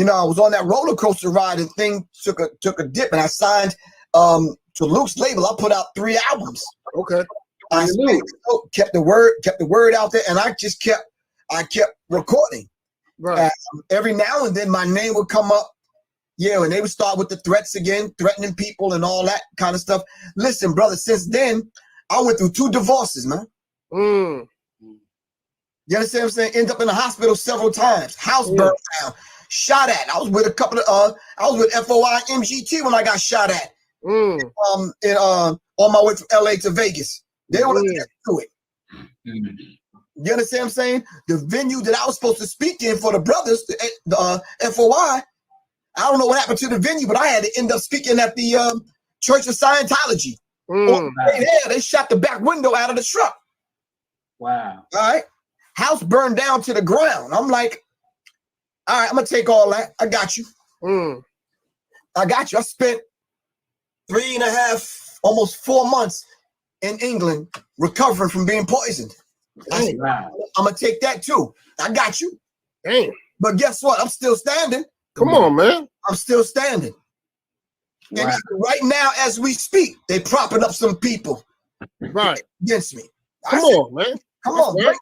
I was on that roller coaster ride and thing took a dip, and I signed to Luke's label. I put out 3 albums. Okay. I kept the word out there, and I kept recording. Right. Every now and then my name would come up. Yeah, and they would start with the threats again, threatening people and all that kind of stuff. Listen, brother, since then, I went through 2 divorces, man. You understand what I'm saying? End up in the hospital several times. House burned down. shot at. I was with a couple of I was with FOI MGT when I got shot at. On my way from LA to Vegas. They were to it. You understand what I'm saying? The venue that I was supposed to speak in for the brothers, the FOI, I don't know what happened to the venue, but I had to end up speaking at the Church of Scientology. They shot the back window out of the truck. Wow. All right. House burned down to the ground. I'm like, all right, I'm going to take all that. I got you. I got you. I spent 3.5, almost 4 months in England recovering from being poisoned. Wow. I'm going to take that too. I got you. Damn. But guess what? I'm still standing. Come on, man. I'm still standing. Wow. And right now, as we speak, they propping up some people against me. Come on, man. Come on, man.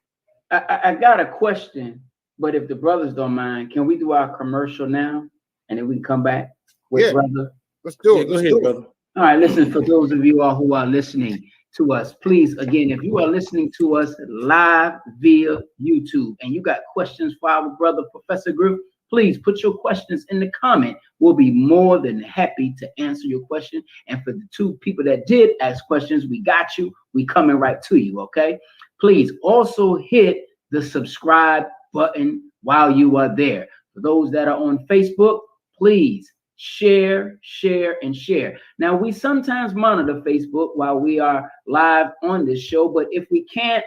I got a question, but if the brothers don't mind, can we do our commercial now? And then we can come back with brother. Let's do it. Go ahead, brother. All right, listen, for those of you all who are listening to us, please, again, if you are listening to us live via YouTube and you got questions for our brother, Professor Griff, please put your questions in the comment. We'll be more than happy to answer your question. And for the 2 people that did ask questions, we got you. We coming right to you, okay? Please also hit the subscribe button while you are there. For those that are on Facebook, please share, and share. Now, we sometimes monitor Facebook while we are live on this show, but if we can't,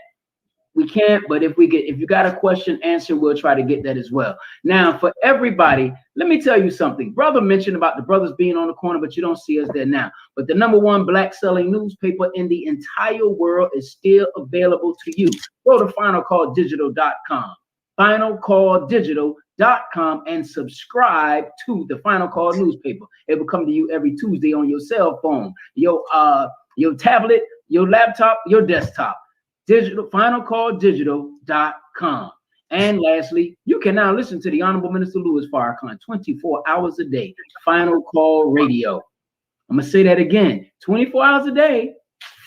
we can't. But if you got a question answer, we'll try to get that as well. Now, for everybody, let me tell you something. Brother mentioned about the brothers being on the corner, but you don't see us there now. But the #1 black selling newspaper in the entire world is still available to you. Go to finalcalldigital.com. finalcalldigital.com and subscribe to the Final Call newspaper. It will come to you every Tuesday on your cell phone, your tablet, your laptop, your desktop. Finalcalldigital.com. And lastly, you can now listen to the Honorable Minister Louis Farrakhan 24 hours a day. Final Call Radio. I'm gonna say that again: 24 hours a day.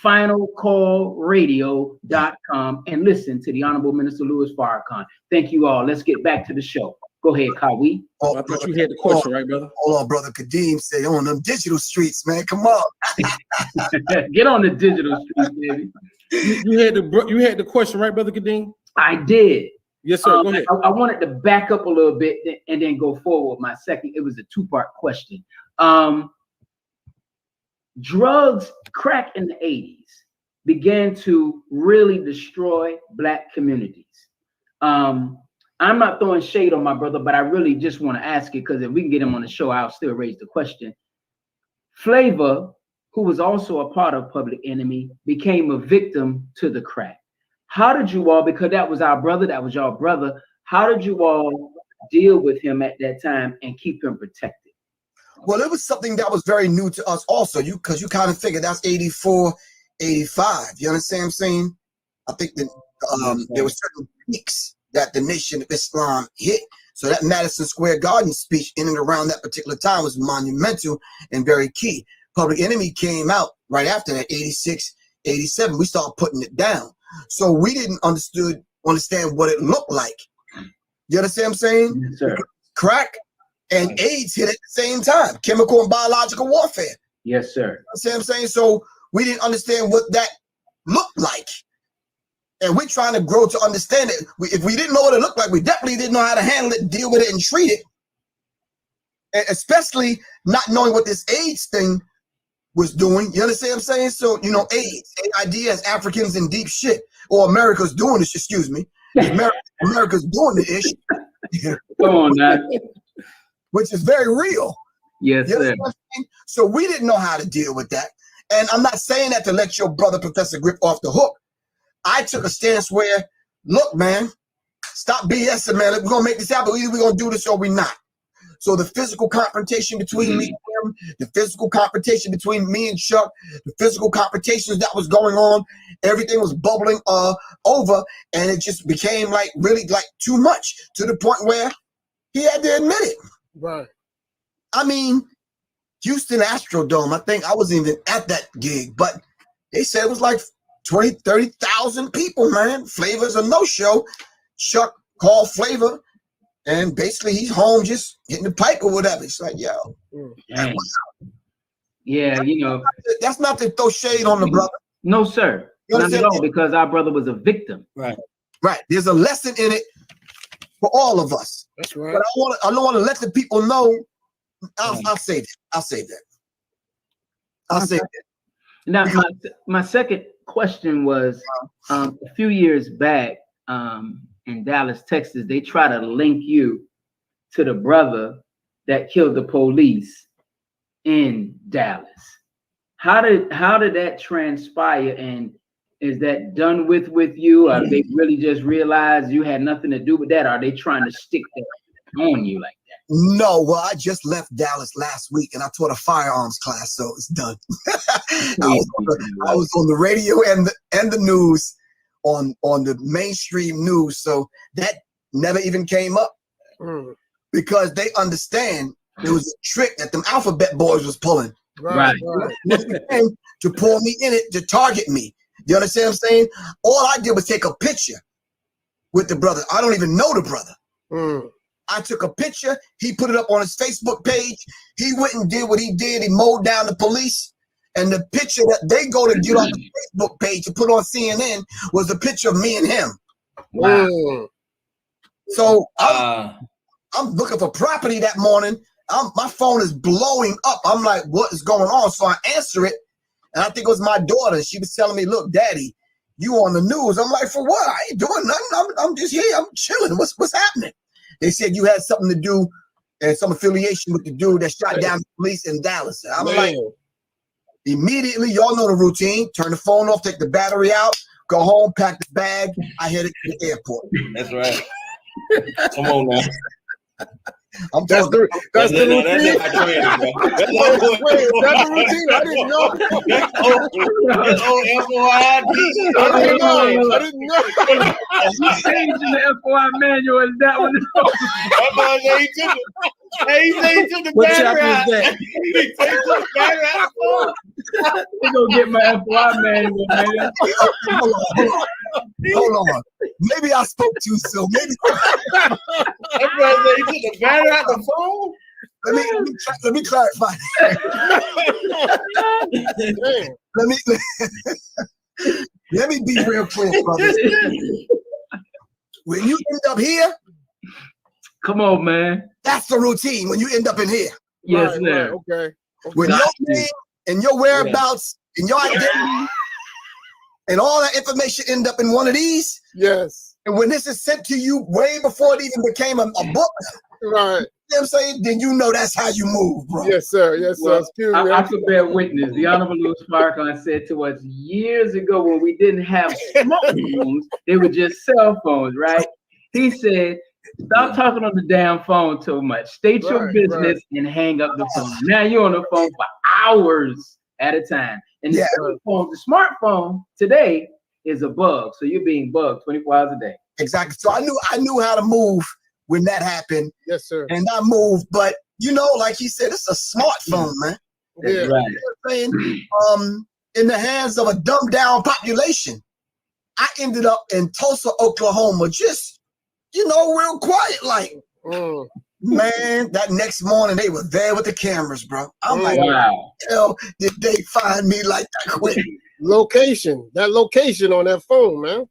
finalcallradio.com and listen to the Honorable Minister Louis Farrakhan. Thank you all. Let's get back to the show. Go ahead, Kawi. I thought you had the question, right, brother? Hold on, brother Kadeem say on them digital streets, man. Come on. Get on the digital streets, baby. You had the question, right, brother Kadeem? I did. Yes, sir. Go ahead. I wanted to back up a little bit and then go forward. My second, it was a 2-part question. Drugs, crack in the 80s began to really destroy black communities. I'm not throwing shade on my brother, but I really just want to ask it, because if we can get him on the show, I'll still raise the question. Flavor, who was also a part of Public Enemy, became a victim to the crack. How did you all, because that was our brother, that was your brother, how did you all deal with him at that time and keep him protected? Well, it was something that was very new to us also, because you kind of figure that's 84, 85. You understand what I'm saying? I think that there were certain peaks that the Nation of Islam hit. So that Madison Square Garden speech in and around that particular time was monumental and very key. Public Enemy came out right after that, 86, 87. We started putting it down. So we didn't understand what it looked like. You understand what I'm saying? Yes, sir. Crack and AIDS hit at the same time. Chemical and biological warfare. Yes, sir. You understand what I'm saying? So we didn't understand what that looked like. And we're trying to grow to understand it. If we didn't know what it looked like, we definitely didn't know how to handle it, deal with it, and treat it. And especially not knowing what this AIDS thing was doing. You understand what I'm saying? So, you know, AIDS, AID as Africans in deep shit. Or America's doing this, excuse me. America's doing the issue. Come on now. Which is very real. Yes, You sir. understand what I'm saying? So we didn't know how to deal with that. And I'm not saying that to let your brother, Professor Griff, off the hook. I took a stance where, look, man, stop BSing, man. We're going to make this happen. Either we're going to do this or we're not. So the physical confrontation between me and him, the physical confrontation between me and Chuck, the physical confrontations that was going on, everything was bubbling over, and it just became like really like too much, to the point where he had to admit it. Right. I mean, Houston Astrodome, I think I wasn't even at that gig, but they said it was like 20, 30,000 people, man. Flavor's a no-show. Chuck called Flavor And basically he's home just getting the pipe or whatever. It's like, yo. Dang. Yeah, you know. That's not to throw shade on the brother. No, sir. Not at all, because our brother was a victim. Right. Right. There's a lesson in it for all of us. That's right. But I don't want to let the people know. I'll say that. I'll say that. Now, my second question was, a few years back, in Dallas, Texas, they try to link you to the brother that killed the police in Dallas. How did that transpire, and is that done with you, or they really just realized you had nothing to do with that? Or are they trying to stick that on you like that? No, well, I just left Dallas last week and I taught a firearms class, so it's done. I was on the radio and the news, on the mainstream news, so that never even came up because they understand it was a trick that them alphabet boys was pulling. Right. To pull me in it, to target me. You understand what I'm saying? All I did was take a picture with the brother. I don't even know the brother. I took a picture. He put it up on his Facebook page. He went and did what he did. He mowed down the police. And the picture that they go to get on the Facebook page to put on CNN was a picture of me and him. Wow. So I'm looking for property that morning. My phone is blowing up. I'm like, what is going on? So I answer it. And I think it was my daughter. She was telling me, look, Daddy, you on the news. I'm like, for what? I ain't doing nothing. I'm just here. I'm chilling. What's happening? They said you had something to do and some affiliation with the dude that shot down the police in Dallas. And I'm like, immediately, y'all know the routine. Turn the phone off, take the battery out, go home, pack the bag. I headed to the airport. That's right. Come on now. That's the routine. That's my training, bro. Wait, that's the routine. I didn't know. That's old FOI. I didn't know. You changing the FOI manual, is that one? He took the What battery chapter out. is that? He took the battery out. They gonna get my FOI manual, man. Hold on. Maybe I spoke too soon. Maybe. That brother said he took the battery out the phone. Let me clarify. Let me be real clear, brother. When you end up here, Come on, man. that's the routine. When you end up in here, Yes, sir. Okay. when your name and your whereabouts and your identity and all that information end up in one of these, Yes. and when this is sent to you way before it even became a book, Right. you know what I'm saying? Then you know that's how you move, bro. Yes, sir. Yes, sir. Well, Excuse me. I could bear witness. The Honorable Louis Farrakhan said to us years ago when we didn't have smartphones, they were just cell phones, right? He said, stop talking on the damn phone too much. State your business and hang up the phone. Now you're on the phone for hours at a time. And the smartphone today is a bug. So you're being bugged 24 hours a day. Exactly. So I knew how to move when that happened. Yes, sir. And I moved, but you know, like he said, it's a smartphone, man. Yeah. Right. You know what I'm saying? In the hands of a dumbed down population. I ended up in Tulsa, Oklahoma, just, real quiet, like, man, that next morning they were there with the cameras, bro. I'm like, Wow. hell did they find me like that quick? Location. That location on that phone, man.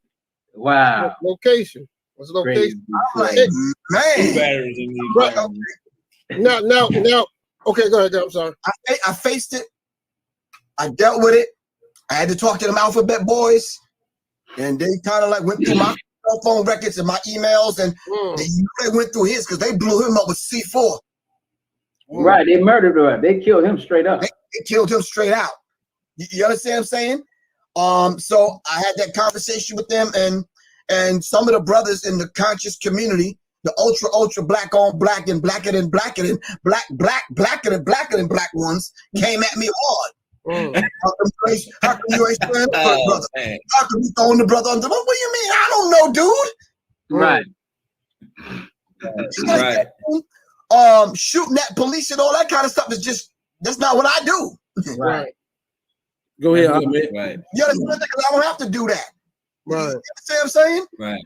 Wow. Location. What's location? I'm like, man. Batteries in these Right. batteries. Now. Okay, go ahead. I'm sorry. I faced it. I dealt with it. I had to talk to them alphabet boys, and they kind of like went through my cell phone records and my emails, and they went through his because they blew him up with C4. Right. They murdered her. They killed him straight up. They killed him straight out. You understand what I'm saying? So I had that conversation with them, and some of the brothers in the conscious community, the ultra black on black and blacker than blacker than blacker than black ones came at me hard. How come you ain't stand up for the brother? How come you throwing the brother under? What do you mean? I don't know, dude. Right. Right. Shooting at police and all that kind of stuff is that's not what I do. Right. Go ahead, Right. Ahmed. Right. You understand? Because I don't have to do that. Right. You understand what I'm saying? Right.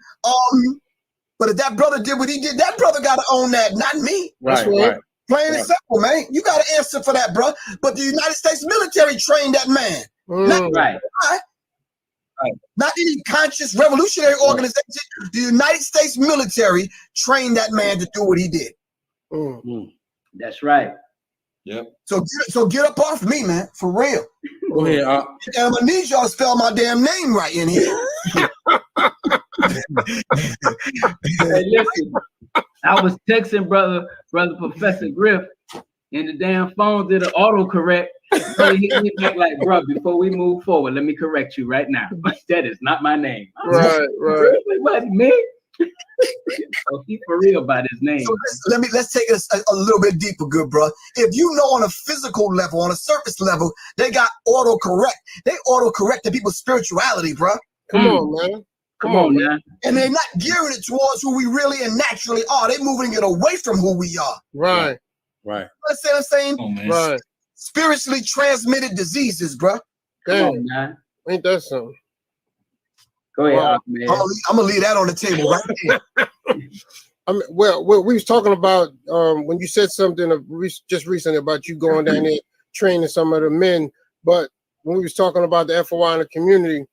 But if that brother did what he did, that brother got to own that, not me. Right, right. Plain and simple, man. You got to answer for that, bro. But the United States military trained that man. Not any conscious revolutionary organization. The United States military trained that man to do what he did. That's right. Yep. So get up off me, man, for real. Go ahead. And I'm gonna need y'all to spell my damn name right in here. Hey, listen, I was texting brother Professor Griff, and the damn phone did an autocorrect. So he hit me back like, bro, before we move forward, let me correct you right now. That is not my name. Right. What, me? So he for real about his name. So let's take it a little bit deeper, good bro. If you know on a physical level, on a surface level, they got autocorrect. They autocorrect the people's spirituality, bro. Come on, man. Come on, man. And they're not gearing it towards who we really and naturally are. They're moving it away from who we are. Right. That's what I'm saying. Oh, man. Right. Spiritually transmitted diseases, bro. Come on, man. Ain't that something? Go ahead, man. I'm gonna leave that on the table right there. I mean, well, we was talking about when you said something just recently about you going down there training some of the men, but when we was talking about the FOI in the community,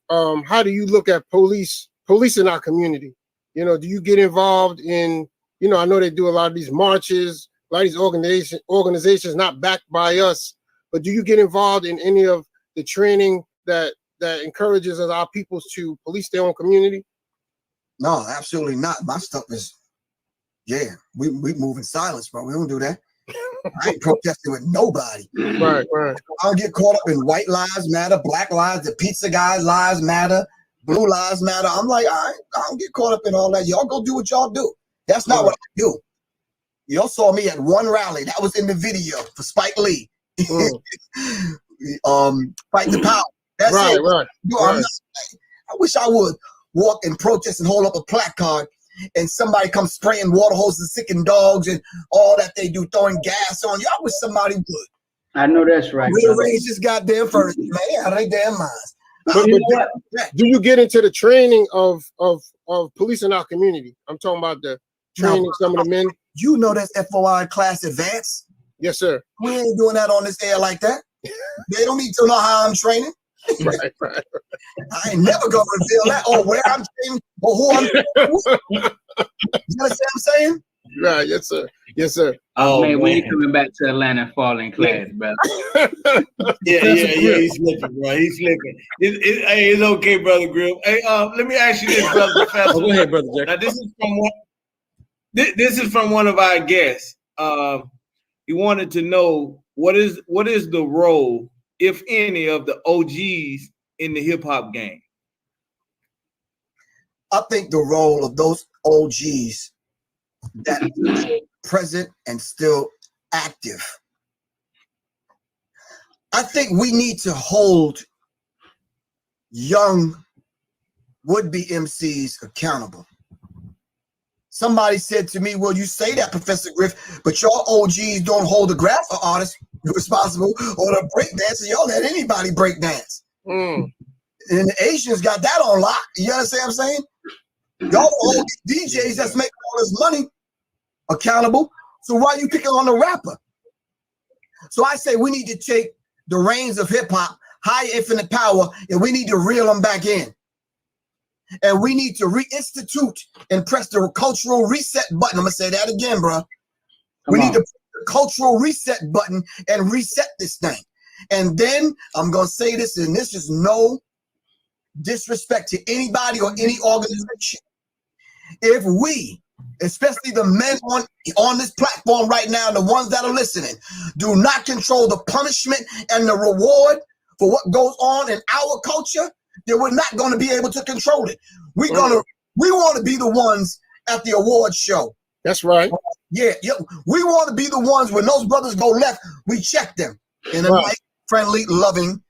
how do you look at police in our community? You know, do you get involved in, you know, I know they do a lot of these marches, a lot of these organizations not backed by us, but do you get involved in any of the training that encourages our peoples to police their own community? No, absolutely not. My stuff is, we move in silence, bro. We don't do that. I ain't protesting with nobody. Right. I don't get caught up in white lives matter, black lives, the pizza guys lives matter, blue lives matter. I'm like, I don't get caught up in all that. Y'all go do what y'all do. That's not what I do. Y'all saw me at one rally. That was in the video for Spike Lee. Fight the power. That's it. Right. I wish I would walk and protest and hold up a placard and somebody comes spraying water hoses, sicking dogs and all that they do, throwing gas on you. I wish somebody would. I know that's right. Rearrange this goddamn furniture, man. Out of their damn minds. But do you get into the training of police in our community? I'm talking about the training some of the men. You know that's FOI class advance. Yes, sir. We ain't doing that on this air like that. They don't need to know how I'm training. Right. I ain't never gonna reveal that or where I'm training or who I'm training. You understand what I'm saying? Right, yes, sir. Oh man, when you coming back to Atlanta and fall in class, brother? Yeah, he's slipping, bro. He's slipping. It's okay, brother Griff. Hey, let me ask you this, brother Professor. Go ahead, brother Jack. Now, this is from one of our guests. He wanted to know what is the role, if any, of the OGs in the hip hop game? I think the role of those OGs that are present and still active. I think we need to hold young would-be MCs accountable. Somebody said to me, well, you say that, Professor Griff, but y'all OGs don't hold the graphic artists responsible or the breakdancers. Y'all let anybody break dance. And the Asians got that on lock. You understand what I'm saying? Y'all hold these DJs that's making all this money accountable. So why are you picking on the rapper? So I say we need to take the reins of hip hop, high infinite power, and we need to reel them back in. And we need to reinstitute and press the cultural reset button. I'm gonna say that again, bro. We need to press the cultural reset button and reset this thing. And then I'm gonna say this, and this is no disrespect to anybody or any organization. If we, especially the men on this platform right now, the ones that are listening, do not control the punishment and the reward for what goes on in our culture, then we're not going to be able to control it. We want to be the ones at the award show. That's right. Yeah. We want to be the ones when those brothers go left, we check them in a nice, friendly, loving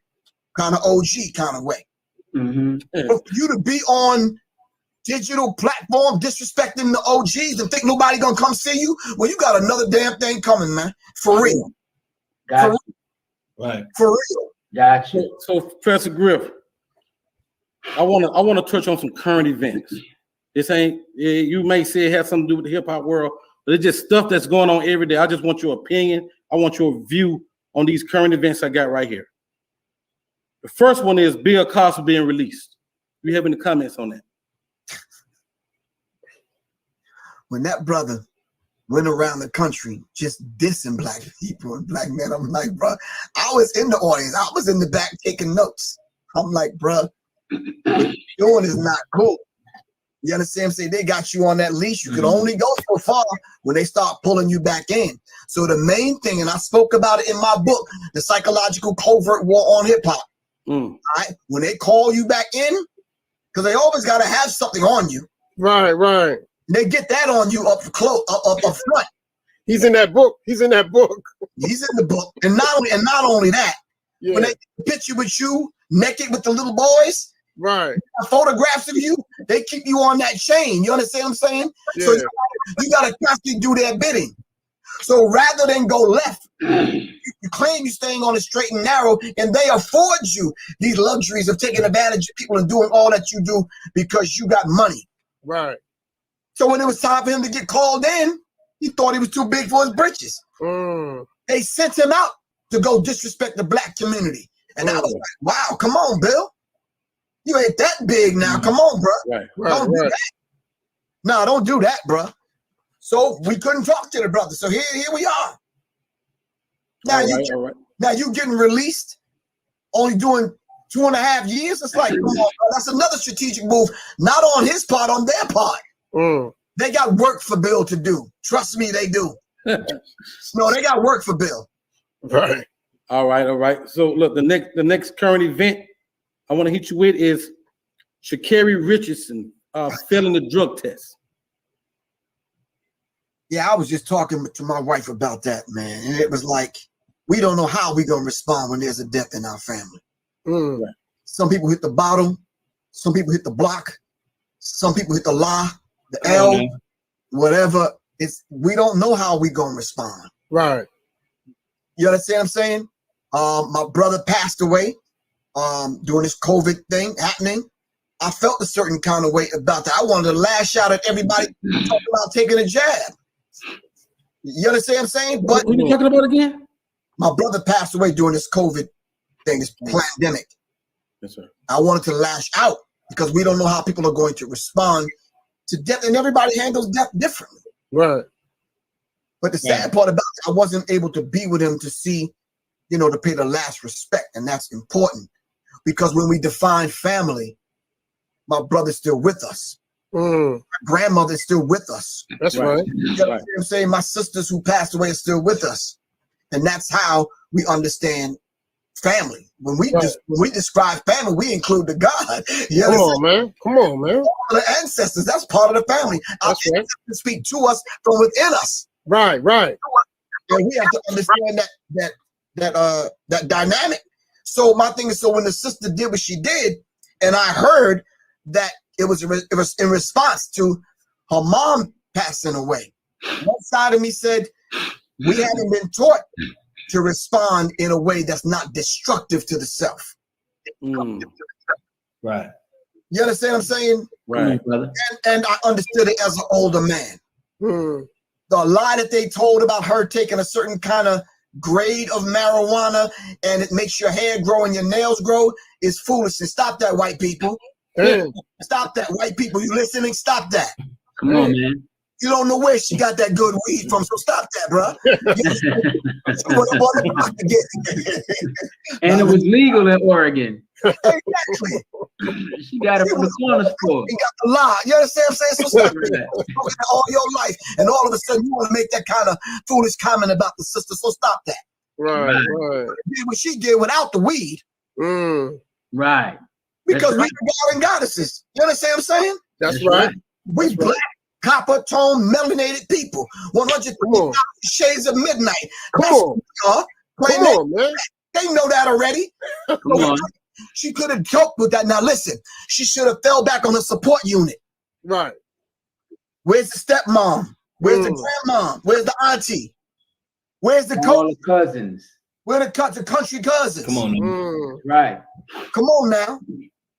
kind of OG kind of way. But for you to be on digital platform disrespecting the OGs and think nobody gonna come see you, well, you got another damn thing coming, man. For real. Gotcha. Right. For real. Gotcha. So Professor Griff, I want to touch on some current events This ain't, you may say it has something to do with the hip hop world, but it's just stuff that's going on every day. I just want your opinion. I want your view on these current events I got right here. The first one is Bill Cosby being released. Do you have any comments on that? When that brother went around the country just dissing black people and black men, I'm like, bro, I was in the audience. I was in the back taking notes. I'm like, bro, what you're doing is not cool. You understand what I'm saying? They got you on that leash. You can only go so far when they start pulling you back in. So the main thing, and I spoke about it in my book, The Psychological Covert War on Hip Hop. All right? When they call you back in, because they always got to have something on you. Right, right. They get that on you up close, up front. He's in that book. He's in that book. He's in the book. And not only that, Yeah. when they picture with you naked with the little boys, Right. photographs of you, they keep you on that chain. You understand what I'm saying? Yeah. So you got to constantly do their bidding. So rather than go left, you claim you're staying on the straight and narrow, and they afford you these luxuries of taking advantage of people and doing all that you do because you got money. Right. So when it was time for him to get called in, he thought he was too big for his britches. They sent him out to go disrespect the black community. And I was like, wow, come on, Bill. You ain't that big now. Come on, bro. Right. Don't do that. No, don't do that, bro. So we couldn't talk to the brother. So here we are. Now now you getting released, only doing 2.5 years. It's like, come on, bro. That's another strategic move, not on his part, on their part. They got work for Bill to do. Trust me, they do. No, they got work for Bill. Right. All right. So look, the next current event I want to hit you with is Sha'Carri Richardson failing the drug test. Yeah, I was just talking to my wife about that, man. And it was like, we don't know how we're going to respond when there's a death in our family. Right. Some people hit the bottom. Some people hit the block. Some people hit the la, the L, whatever. We don't know how we're going to respond. Right. You understand what I'm saying? My brother passed away during this COVID thing happening. I felt a certain kind of way about that. I wanted to lash out at everybody talking about taking a jab. You understand what I'm saying? But what are you talking about again? My brother passed away during this COVID thing, this pandemic. Yes, sir. I wanted to lash out because we don't know how people are going to respond to death, and everybody handles death differently. Right. But the sad part about it, I wasn't able to be with him to see, to pay the last respect, and that's important because when we define family, my brother's still with us. My grandmother's still with us. That's right. You know what I'm saying? My sisters who passed away are still with us. And that's how we understand family. When we describe family, we include the God. Come on, man. All the ancestors, that's part of the family. Our ancestors speak to us from within us. Right. And we have to understand that dynamic. So my thing is, so when the sister did what she did, and I heard that it was in response to her mom passing away. One side of me said, we haven't been taught to respond in a way that's not destructive to the self. Right. You understand what I'm saying? Right. And I understood it as an older man. The lie that they told about her taking a certain kind of grade of marijuana and it makes your hair grow and your nails grow is foolishness. Stop that, white people. Stop that, white people. You listening? Stop that. Come on, man. You don't know where she got that good weed from, so stop that, bro. And it was legal in Oregon. Exactly. She got it from the corner store. He got the lie. You understand what I'm saying? So stop that. All your life, and all of a sudden you want to make that kind of foolish comment about the sister. So stop that. Right. Did what she did without the weed. Right. Because we are God and goddesses. You understand what I'm saying? That's right. We black, copper tone, melanated people. 100 shades of midnight. Come on, man. They know that already. Come on. She could have joked with that. Now listen, she should have fell back on the support unit. Right. Where's the stepmom? Where's the grandmom? Where's the auntie? Where's the all the cousins? Where the country cousins? Come on. Right. Come on now.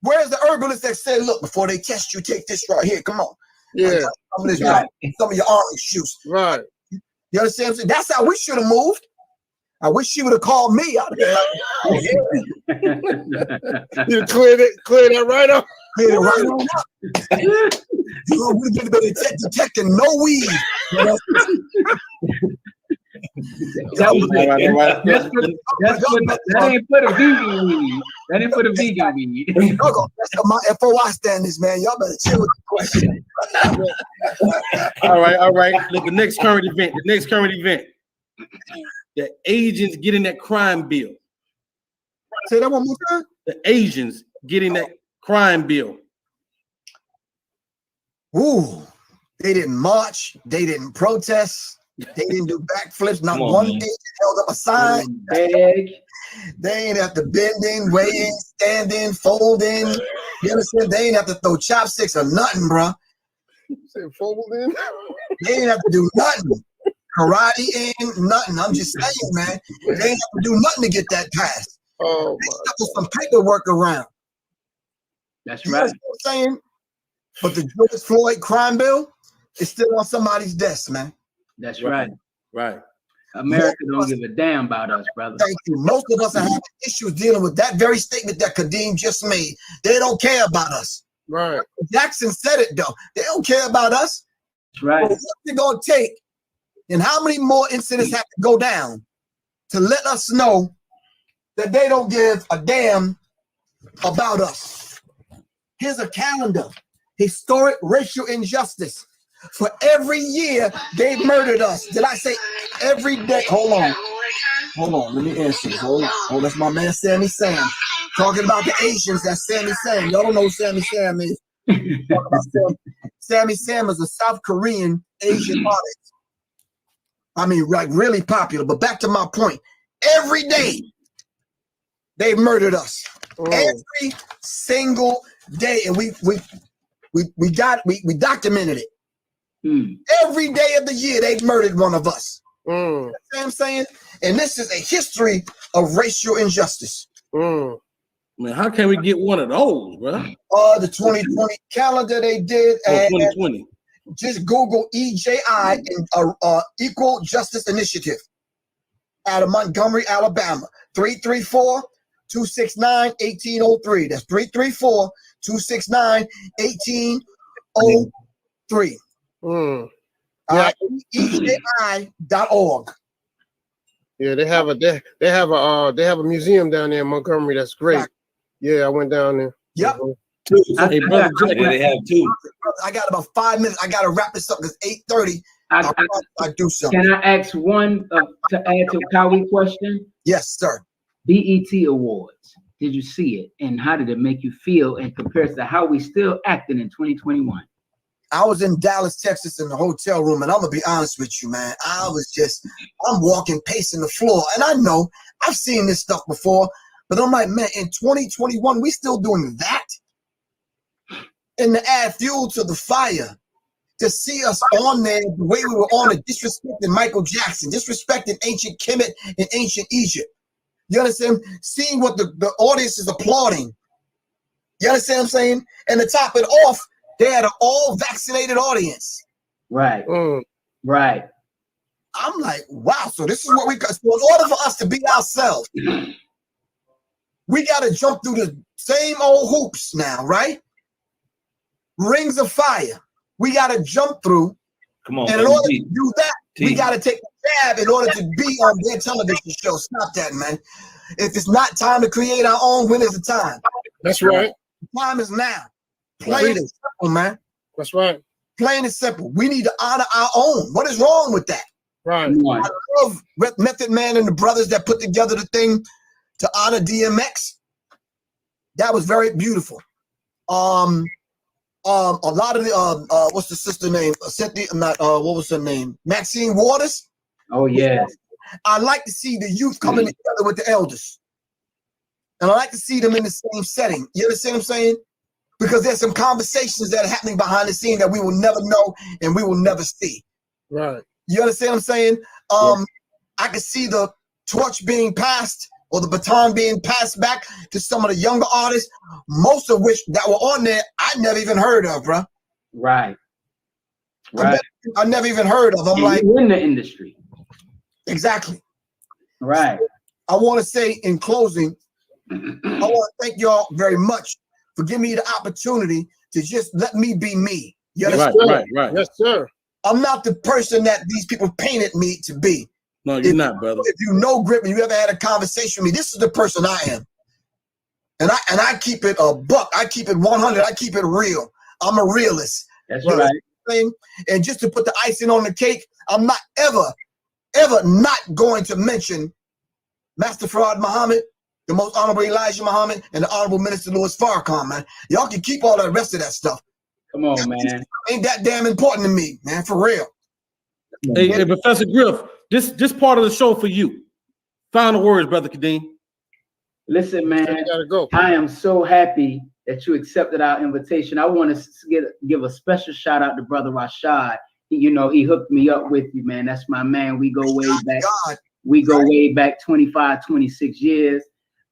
Where's the herbalist that said, look, before they test you, take this right here. Come on. Yeah. Some of your orange juice. Right. You understand what I'm saying? That's how we should have moved. I wish she would have called me. I'd have been like, You clear that right up. cleared it right on up. You know, we've been detecting no weed. You know? That ain't for the vegan weed. That ain't for the vegan weed. That's my FOI standards, man. Y'all better chill with the question. All right. Look, the next current event. The Asians getting that crime bill. Say that one more time. The Asians getting that crime bill. Ooh, they didn't march. They didn't protest. They didn't do backflips. Not one agent held up a sign. They ain't have to bend in, weigh in, stand in, fold in. You understand? They ain't have to throw chopsticks or nothing, bro. Say fold in. They ain't have to do nothing. Karate in, nothing. I'm just saying, man. They ain't have to do nothing to get that passed. Oh, they stuck some paperwork around. That's you right. know what I'm saying? But the George Floyd crime bill is still on somebody's desk, man. That's right. Right. America don't give a damn about us, brother. Thank you. Most of us are having issues dealing with that very statement that Kadeem just made. They don't care about us. Right. Jackson said it, though. They don't care about us. That's right. But what's it going to take? And how many more incidents have to go down to let us know that they don't give a damn about us? Here's a calendar. Historic racial injustice. For every year they've murdered us. Did I say every day? Hold on. Let me answer this. Hold on. Oh, that's my man Sammy Sam. Talking about the Asians, that's Sammy Sam. Y'all don't know who Sammy Sam is. Sammy Sam is a South Korean Asian artist. I mean, like really popular. But back to my point. Every day they've murdered us. Every single day. And we documented it. Every day of the year, they've murdered one of us. You know what I'm saying? And this is a history of racial injustice. Man, how can we get one of those, bro? The 2020 calendar they did. 2020. Just Google EJI and Equal Justice Initiative out of Montgomery, Alabama. 334-269-1803. That's 334-269-1803. EJI.org. Yeah, they have a museum down there in Montgomery. That's great. Yeah, I went down there. Yep. Hey, brother, they have two. I got about 5 minutes. I got to wrap this up because 8:30. I do something. Can I ask one to add to Kawhi's question? Yes, sir. BET Awards. Did you see it? And how did it make you feel in comparison to how we still acting in 2021? I was in Dallas, Texas in the hotel room, and I'm going to be honest with you, man. I'm walking, pacing the floor. And I know I've seen this stuff before, but I'm like, man, in 2021, we still doing that? And to add fuel to the fire, to see us on there the way we were on it, disrespecting Michael Jackson, disrespecting ancient Kemet and ancient Egypt. You understand? Seeing what the audience is applauding. You understand what I'm saying? And to top it off, they had an all-vaccinated audience. Right. Right. I'm like, wow, so this is what we got. So in order for us to be ourselves, we got to jump through the same old hoops now, right? Rings of fire. We got to jump through. Come on. And in order to do that, we got to take a jab in order to be on their television show. Stop that, man. If it's not time to create our own, when is the time? That's right. The time is now. Plain and simple, man. That's right. Plain and simple. We need to honor our own. What is wrong with that? Right. I love Method Man and the brothers that put together the thing to honor DMX. That was very beautiful. A lot of the what's the sister name? Cynthia, what was her name? Maxine Waters. Oh yes. I like to see the youth coming together with the elders, and I like to see them in the same setting. You understand what I'm saying? Because there's some conversations that are happening behind the scene that we will never know and we will never see. Right. You understand what I'm saying? I can see the torch being passed or the baton being passed back to some of the younger artists, most of which that were on there I never even heard of, bro. Right. Right. I never even heard of. I'm And like, you in the industry. exactly. Right. I want to say in closing, I want to thank y'all very much for giving me the opportunity to just let me be me. You Yes, understand? Right. Yes, sir. I'm not the person that these people painted me to be. No, you're not, brother. If you know Griff and you ever had a conversation with me, this is the person I am. And I keep it a buck. I keep it 100. I keep it real. I'm a realist. That's You know right. what I'm saying? And just to put the icing on the cake, I'm not ever not going to mention Master Farad Muhammad, the most honorable Elijah Muhammad, and the honorable Minister Louis Farrakhan, man. Y'all can keep all the rest of that stuff. Come on, man. Ain't that damn important to me, man, for real. Hey, Professor Griff, this part of the show for you. Final words, Brother Kadeem. Listen, man, You gotta go. I am so happy that you accepted our invitation. I want to give a special shout out to Brother Rashad. He hooked me up with you, man. That's my man. We go way back. God. We go way back 25, 26 years.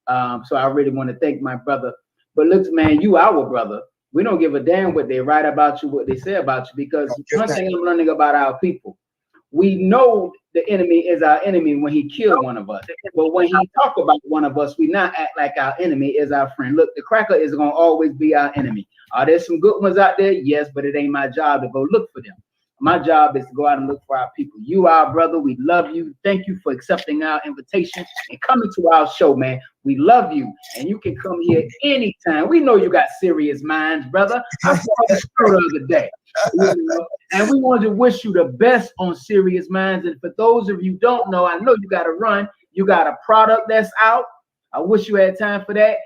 So I really want to thank my brother. But look, man, you our brother. We don't give a damn what they write about you, what they say about you, because one thing I'm learning about our people, we know the enemy is our enemy when he killed one of us. But when he talk about one of us, we not act like our enemy is our friend. Look, the cracker is going to always be our enemy. Are there some good ones out there? Yes, but it ain't my job to go look for them. My job is to go out and look for our people. You, our brother, we love you. Thank you for accepting our invitation and coming to our show, man. We love you, and you can come here anytime. We know you got serious minds, brother. I saw the show the other day. And we want to wish you the best on Serious Minds. And for those of you who don't know, I know you got to run. You got a product that's out. I wish you had time for that.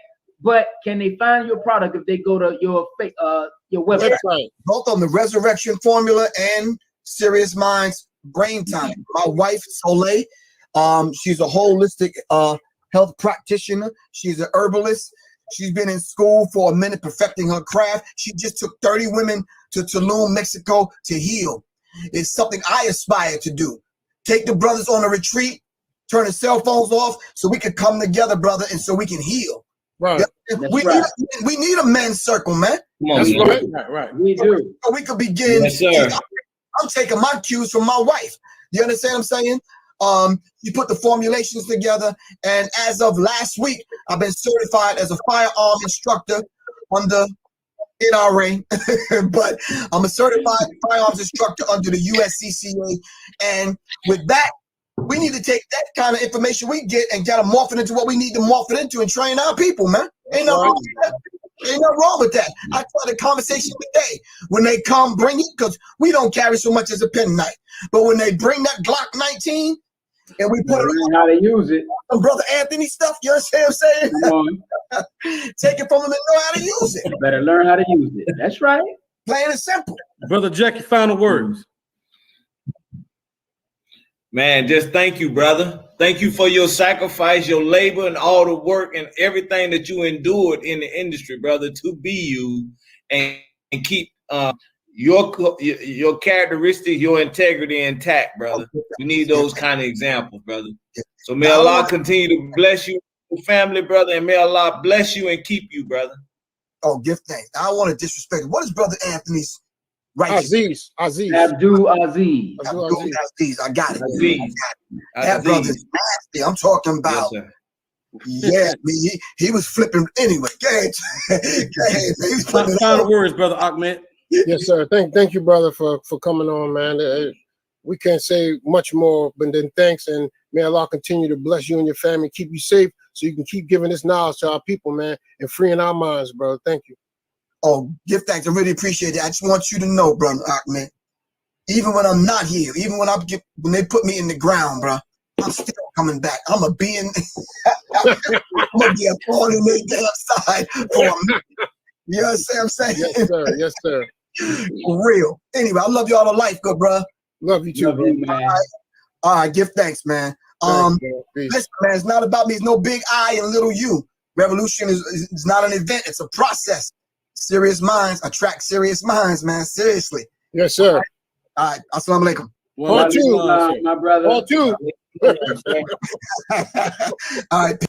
But can they find your product if they go to your website? Both on the Resurrection Formula and Serious Minds Brain Time. My wife, Soleil, she's a holistic health practitioner. She's an herbalist. She's been in school for a minute perfecting her craft. She just took 30 women to Tulum, Mexico to heal. It's something I aspire to do. Take the brothers on a retreat, turn the cell phones off so we can come together, brother, and so we can heal. Right. We need a men's circle, man. That's right. Right. We do. So we could begin. Yes, sir. I'm taking my cues from my wife. You understand what I'm saying? You put the formulations together, and as of last week, I've been certified as a firearm instructor under NRA, but I'm a certified firearms instructor under the USCCA. And with that, we need to take that kind of information we get and kind of morph it into what we need to morph it into and train our people, man. Ain't nothing wrong with that. Ain't nothing wrong with that. I started a conversation today. When they come, bring it, because we don't carry so much as a penknife. But when they bring that Glock 19 and we put it on how to use it, some Brother Anthony stuff, you understand what I'm saying? Take it from them and know how to use it. You better learn how to use it. That's right. Plain and simple. Brother Jackie, final words. Man, just thank you, brother. Thank you for your sacrifice, your labor, and all the work and everything that you endured in the industry, brother, to be you and keep your characteristics, your integrity intact, brother. We need those kind of examples, brother. So may Allah continue to bless you, your family, brother, and may Allah bless you and keep you, brother. Oh, give thanks. I don't want to disrespect. What is Brother Anthony's right? Aziz. Abdul Aziz. Aziz. I got it. Aziz. That brother's nasty. I'm talking about. Yes, yeah, he was flipping anyway. Go ahead. Final words, Brother Ahmed. Yes, sir. Thank you, brother, for coming on, man. We can't say much more, but then thanks, and may Allah continue to bless you and your family, keep you safe, so you can keep giving this knowledge to our people, man, and freeing our minds, brother. Thank you. Oh, give thanks. I really appreciate it. I just want you to know, brother Ahmed, even when I'm not here, even when they put me in the ground, bro, I'm still coming back. I'm gonna be a thorn in their damn side for a minute. You know what I'm saying? Yes, sir. Yes, sir. For real. Anyway, I love you all to life, good bro. Love you too, bro. Man. All right, give thanks, man. Listen, man, it's not about me. It's no big I and little you. Revolution is not an event. It's a process. Serious minds attract serious minds, man. Seriously. Yes, sir. All right. Assalamu alaikum. Part two. My brother. Part two. All right.